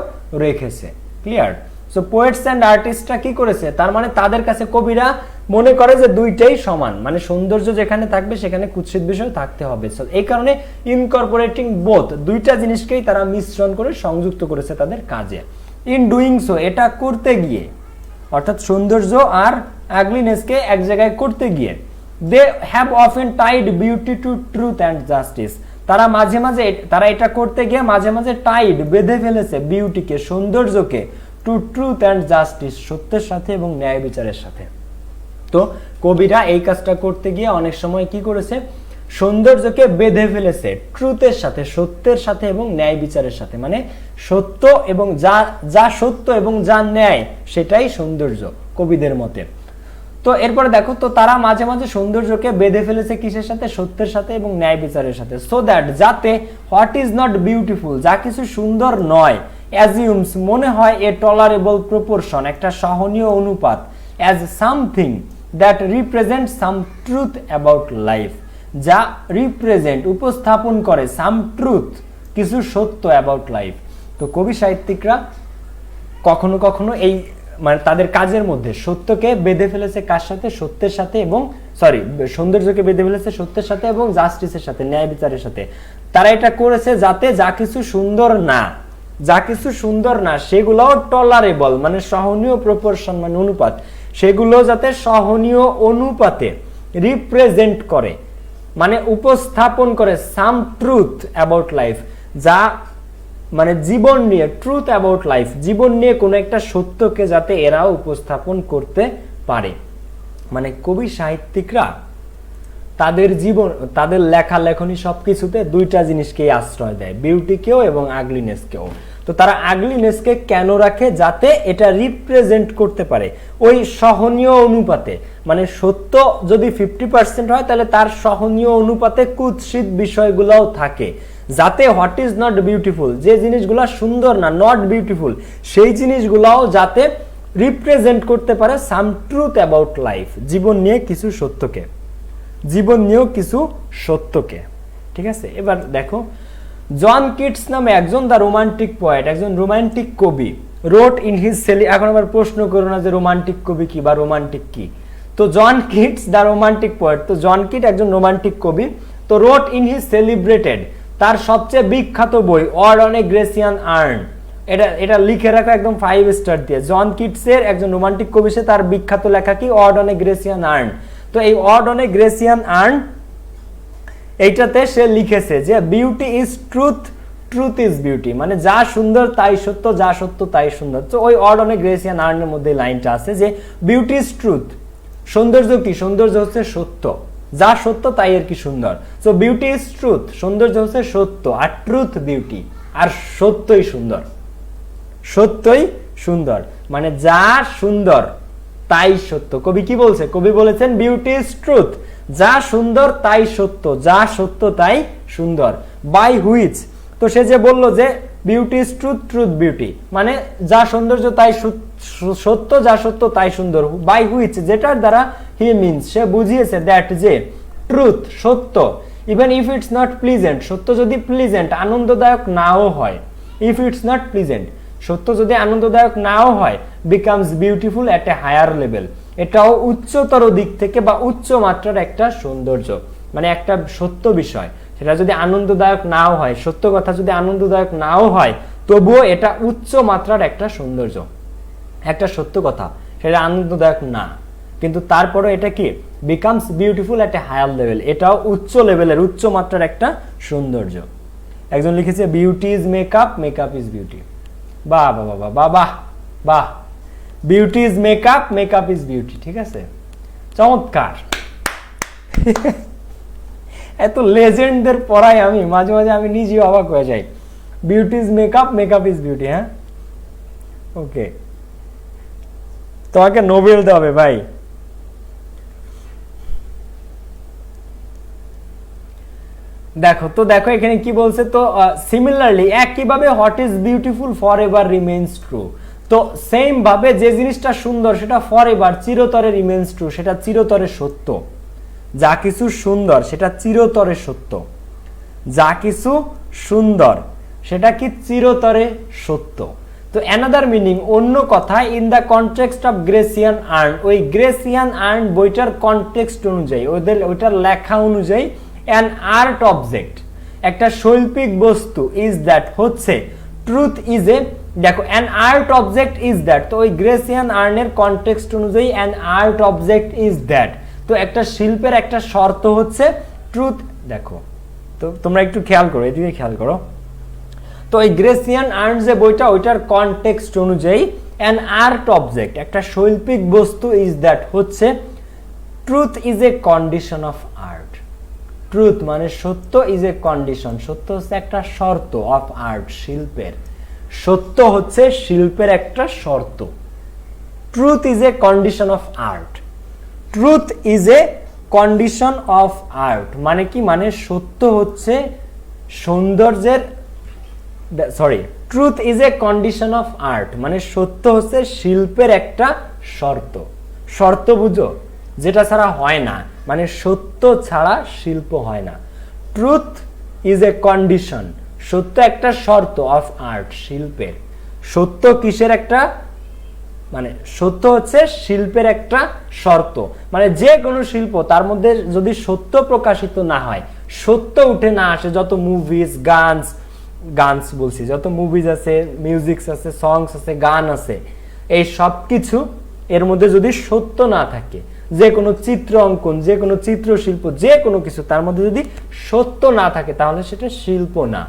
রেখেছে। ক্লিয়ার? সো পোয়েটস এন্ড আর্টিস্টরা কি করেছে? তার মানে তাদের কাছে কবিরা মনে করে যে দুইটাই সমান, মানে সৌন্দর্য যেখানে থাকবে সেখানে কুৎসিত বিষয় থাকতে হবে। সো এই কারণে ইনকর্পোরেটিং বোথ, দুইটা জিনিসকেই তারা মিশ্রণ করে সংযুক্ত করেছে তাদের কাজে। ইন ডুইং সো, এটা করতে গিয়ে, অর্থাৎ সৌন্দর্য আর আগলিনেসকে এক জায়গায় করতে গিয়ে, they have often tied beauty to truth and justice, তারা মাঝে মাঝে, তারা এটা করতে গিয়ে মাঝে মাঝে টাইড বেঁধে ফেলেছে বিউটিকে, সৌন্দর্যকে, টু ট্রুথ অ্যান্ড জাস্টিস, সত্যের সাথে এবং ন্যায় বিচারের সাথে। তো কবিরা এই কাজটা করতে গিয়ে অনেক সময় কি করেছে? সৌন্দর্যকে বেঁধে ফেলেছে ট্রুথের সাথে, সত্যের সাথে এবং ন্যায় বিচারের সাথে। মানে সত্য এবং যা সত্য এবং যা ন্যায় সেটাই সৌন্দর্য কবিদের মতে। তো এরপরে দেখো, তো তারা মাঝে মাঝে সৌন্দর্যকে বেঁধে ফেলেছে কিসের সাথে? সত্যের সাথে এবং ন্যায় বিচারের সাথে। সো দ্যাট, যাতে হোয়াট ইজ নট বিউটিফুল, যা কিছু সুন্দর নয়, অ্যাজিউমস মনে হয়, এ টলারেবল প্রপোর্শন একটা সহনীয় অনুপাত, as something that represent some truth about life, যা রিপ্রেজেন্ট উপস্থাপন করে, সাম ট্রুথ কিছু সত্য অ্যাবাউট লাইফ। তো কবি সাহিত্যিকরা কখনো কখনো এই মানে তাদের কাজের মধ্যে সত্যকে বেঁধে ফেলেছে কার সাথে? সত্যের সাথে, এবং সৌন্দর্যকে বেঁধে ফেলেছে সত্যের সাথে এবং জাস্টিসের সাথে, ন্যায় বিচারের সাথে। তারা এটা করেছে যাতে যা কিছু সুন্দর না, যা কিছু সুন্দর না সেগুলোও টলারেবল মানে সহনীয় প্রপোর্শন মানে অনুপাত, সেগুলো যাতে সহনীয় অনুপাতে রিপ্রেজেন্ট করে মানে উপস্থাপন করে সাম ট্রুথ অ্যাবাউট লাইফ, যা মানে জীবন নিয়ে, ট্রুথ অ্যাবাউট লাইফ, জীবন নিয়ে কোনো একটা সত্যকে যাতে এরাও উপস্থাপন করতে পারে। মানে কবি সাহিত্যিকরা তাদের জীবন, তাদের লেখা লেখনী সবকিছুতে দুইটা জিনিসকেই আশ্রয় দেয়, বিউটিকেও এবং আগলিনেসকেও। তো তারা আগলিনেসকে কেন রাখে? যাতে এটা রিপ্রেজেন্ট করতে পারে ওই সহনীয় অনুপাতে, মানে সত্য যদি 50% হয় তাহলে তার সহনীয় অনুপাতে কুৎসিত বিষয়গুলোও থাকে, যাতে হোয়াট ইজ নট বিউটিফুল, যে জিনিসগুলো সুন্দর না, নট বিউটিফুল, সেই জিনিসগুলোও যাতে রিপ্রেজেন্ট করতে পারে সাম ট্রুথ অ্যাবাউট লাইফ, জীবন নিয়ে কিছু সত্যকে, জীবন নিয়েও কিছু সত্যকে। ঠিক আছে? এবার দেখো, জন কিটস নামে একজন দা রোমান্টিক পোয়েট, একজন রোমান্টিক কবি, রোট ইন হিজ এখন আবার প্রশ্ন করো না যে রোমান্টিক কবি কি বা রোমান্টিক কি। তো জন কিটস দা রোমান্টিক পোয়েট, তো জন কিট একজন রোমান্টিক কবি, তো রোট ইন হিজ সেলিব্রেটেড, তার সবচেয়ে বিখ্যাত বই odd on a Grecian earn, এটা লিখে রাখা একদম 5 স্টার দিয়ে। জন কিটসের একজন রোমান্টিক কবি, সে তার বিখ্যাত লেখা কি? Ode on a Grecian urn. তো এই ode on a Grecian urn এইটাতে সে লিখেছে যে beauty is truth, truth is beauty, মানে যা সুন্দর তাই সত্য, যা সত্য তাই সুন্দর। তো ওই অড অন এ গ্রেসিয়ান আর্নের মধ্যে লাইনটা আছে যে বিউটি ইজ ট্রুথ, সৌন্দর্য কি? সৌন্দর্য হচ্ছে সত্য, যা সত্য তাই আর কি সুন্দর। সো বিউটি ইজ ট্রুথ, সৌন্দর্য হচ্ছে সত্য, আর ট্রুথ বিউটি, আর সত্যই সুন্দর, সত্যই সুন্দর, মানে যা সুন্দর তাই সত্য। কবি কি বলছে? কবি বলেছেন বিউটি ইজ ট্রুথ, যা সুন্দর তাই সত্য, যা সত্য তাই সুন্দর। বাই হুইচ, তো সে যে বলল যে beauty is truth, truth beauty, মানে যা সৌন্দর্য তাই সত্য, যা সত্য তাই সুন্দর। বাই হুইচ, যেটার দ্বারা হি মিনস, সে বুঝিয়েছে, দ্যাট যে ট্রুথ সত্য, even if it's not pleasant, সত্য যদি প্লিজেন্ট আনন্দদায়ক নাও হয়, ইফ ইটস নট প্লিজেন্ট, সত্য যদি আনন্দদায়ক নাও হয়, becomes beautiful at a higher level, এটাও উচ্চতর দিক থেকে বা উচ্চ মাত্রার একটা সৌন্দর্য, মানে একটা সত্য বিষয় সেটা যদি আনন্দদায়ক নাও হয়, সত্য কথা যদি আনন্দদায়ক নাও হয়, তবুও এটা উচ্চ মাত্রার একটা সৌন্দর্য। একটা সত্য কথা সেটা আনন্দদায়ক না, কিন্তু তারপরে এটা কি becomes beautiful at a higher level, এটাও উচ্চ লেভেলের, উচ্চ মাত্রার একটা সৌন্দর্য। একজন লিখেছে beauty is makeup, makeup is beauty. বাহ বাহ বাহ বাহ বাহ বাহ, beauty is makeup, makeup is beauty. ঠিক আছে, চমৎকার। এত লেজেন্ডদের পড়াই আমি, মাঝে মাঝে আমি নিজেও অবাক হয়ে যাই। Beauty is makeup, makeup is beauty. হ্যাঁ, ওকে, তোমাকে নোবেল দেওয়া হবে ভাই। দেখো তো, দেখো এখানে কি বলছে, তো সিমিলারলি একইভাবে what is beautiful for ever remains true, তো সেম ভাবে যে জিনিসটা সুন্দর সেটা ফর এভার চিরতরে রিমেইনস ট্রু, সেটা চিরতরে সত্য। যা কিছু সুন্দর সেটা চিরতরে সত্য, যা কিছু সুন্দর সেটা কি চিরতরে সত্য। তো অ্যানাদার মিনিং, অন্য কথা, in the context of Grecian urn, ওই গ্রেসিয়ান আর্ন বইটার কনটেক্সট অনুযায়ী, ওইটার লেখা অনুযায়ী, অ্যান আর্ট অবজেক্ট, একটা শৈল্পিক বস্তু, ইজ দ্যাট হচ্ছে, ট্রুথ ইজ এ, দেখো an art object is that, তো ওই গ্রেসিয়ান আর্নের কনটেক্সট অনুযায়ী an art object is that, তো একটা শিল্পের একটা শর্ত হচ্ছে ট্রুথ। দেখো তো তোমরা একটু খেয়াল করো, এদিকে খেয়াল করো, তো এই গ্রেসিয়ান আর্ট যে বইটা, ওইটার কনটেক্সট অনুযায়ী অ্যান আর্ট অবজেক্ট, একটা শৈল্পিক বস্তু, ইজ দ্যাট হচ্ছে, truth is a condition of art, truth মানে সত্য, ইজ এ কন্ডিশন, সত্য হচ্ছে একটা শর্ত, অফ আর্ট শিল্পের, সত্য হচ্ছে শিল্পের একটা শর্ত। Truth is a condition of art, truth is a condition of art মানে কি, মানে সত্য হচ্ছে সৌন্দর্যের, sorry, truth is a condition of art মানে সত্য হচ্ছে শিল্পের একটা শর্ত। শর্ত বুঝো, যেটা ছাড়া হয় না, মানে সত্য ছাড়া শিল্প হয় না। ট্রুথ ইজ এ কন্ডিশন, সত্য একটা শর্ত, অফ আর্ট শিল্পের। সত্য কিসের একটা, মানে সত্য হচ্ছে শিল্পের একটা শর্ত, মানে যে কোনো শিল্প তার মধ্যে যদি সত্য প্রকাশিত না হয়, সত্য উঠে না আসে, যত মুভিজ, গানস বলছি, যত মুভিজ আছে, মিউজিক আছে, সংস আছে, গান আছে, এই সব কিছু এর মধ্যে যদি সত্য না থাকে, যে কোনো চিত্র অঙ্কন, যে কোনো চিত্রশিল্প, যে কোনো কিছু তার মধ্যে যদি সত্য না থাকে, তাহলে সেটা শিল্প না।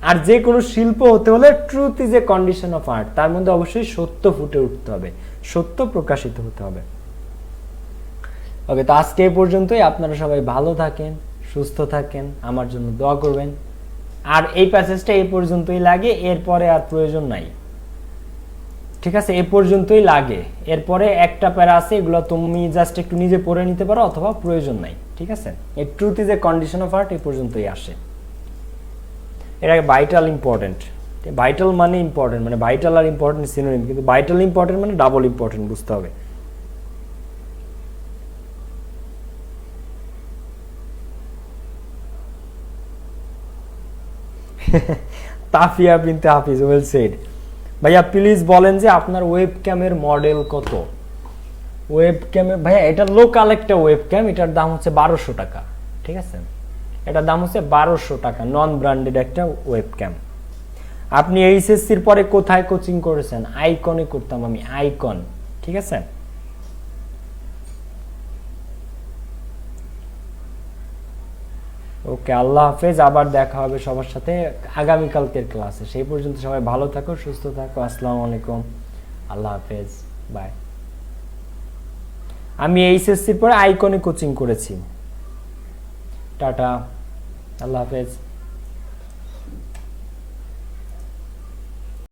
আর যে কোনো শিল্প হতে হলে truth is a condition of art, তার মধ্যে অবশ্যই সত্য ফুটে উঠতে হবে, সত্য প্রকাশিত হতে হবে। ওকে, তো আজকে এই পর্যন্তই। আপনারা সবাই ভালো থাকেন, সুস্থ থাকেন, আমার জন্য দোয়া করবেন। আর এই প্যাসেজটা এই পর্যন্তই লাগে, এরপরে আর প্রয়োজন নাই। ঠিক আছে, এই পর্যন্তই লাগে, এরপরে একটা প্যারা আছে, এগুলো তুমি জাস্ট একটু নিজে পড়ে নিতে পারো, অথবা প্রয়োজন নাই। ঠিক আছে, এই truth is a condition of art এই পর্যন্তই আসে। এটা ভাইটাল ইম্পর্টেন্ট, ভাইটাল মানে ইম্পর্টেন্ট, মানে ভাইটাল আর ইম্পর্টেন্ট সিনোনিম, কিন্তু ভাইটাল ইম্পর্টেন্ট মানে ডাবল ইম্পর্টেন্ট, বুঝতে হবে। তাফিয়া বিনতে হাফিজ, ওয়েল সেড। ভাইয়া প্লিজ বলেন যে আপনার ওয়েব ক্যামের মডেল কত? ওয়েব ক্যামে ভাইয়া এটা লোকাল একটা ওয়েব ক্যাম, এটার দাম হচ্ছে 1200 টাকা। ঠিক আছে, এটার দাম হচ্ছে 1200 টাকা, নন ব্র্যান্ডেড একটা ওয়েব ক্যাম। আপনি এইচএসসির পরে কোথায় কোচিং করেছেন? আইকনে করতাম আমি, আইকন। ঠিক আছে, ওকে, আল্লাহ হাফেজ। আবার দেখা হবে সবার সাথে আগামীকালকের ক্লাসে। সেই পর্যন্ত সবাই ভালো থাকো, সুস্থ থাকো। আসসালামু আলাইকুম, আল্লাহ হাফেজ, বাই। আমি এইচএসসির পরে আইকনে কোচিং করেছি। টাটা, আল্লাহ হাফেজ।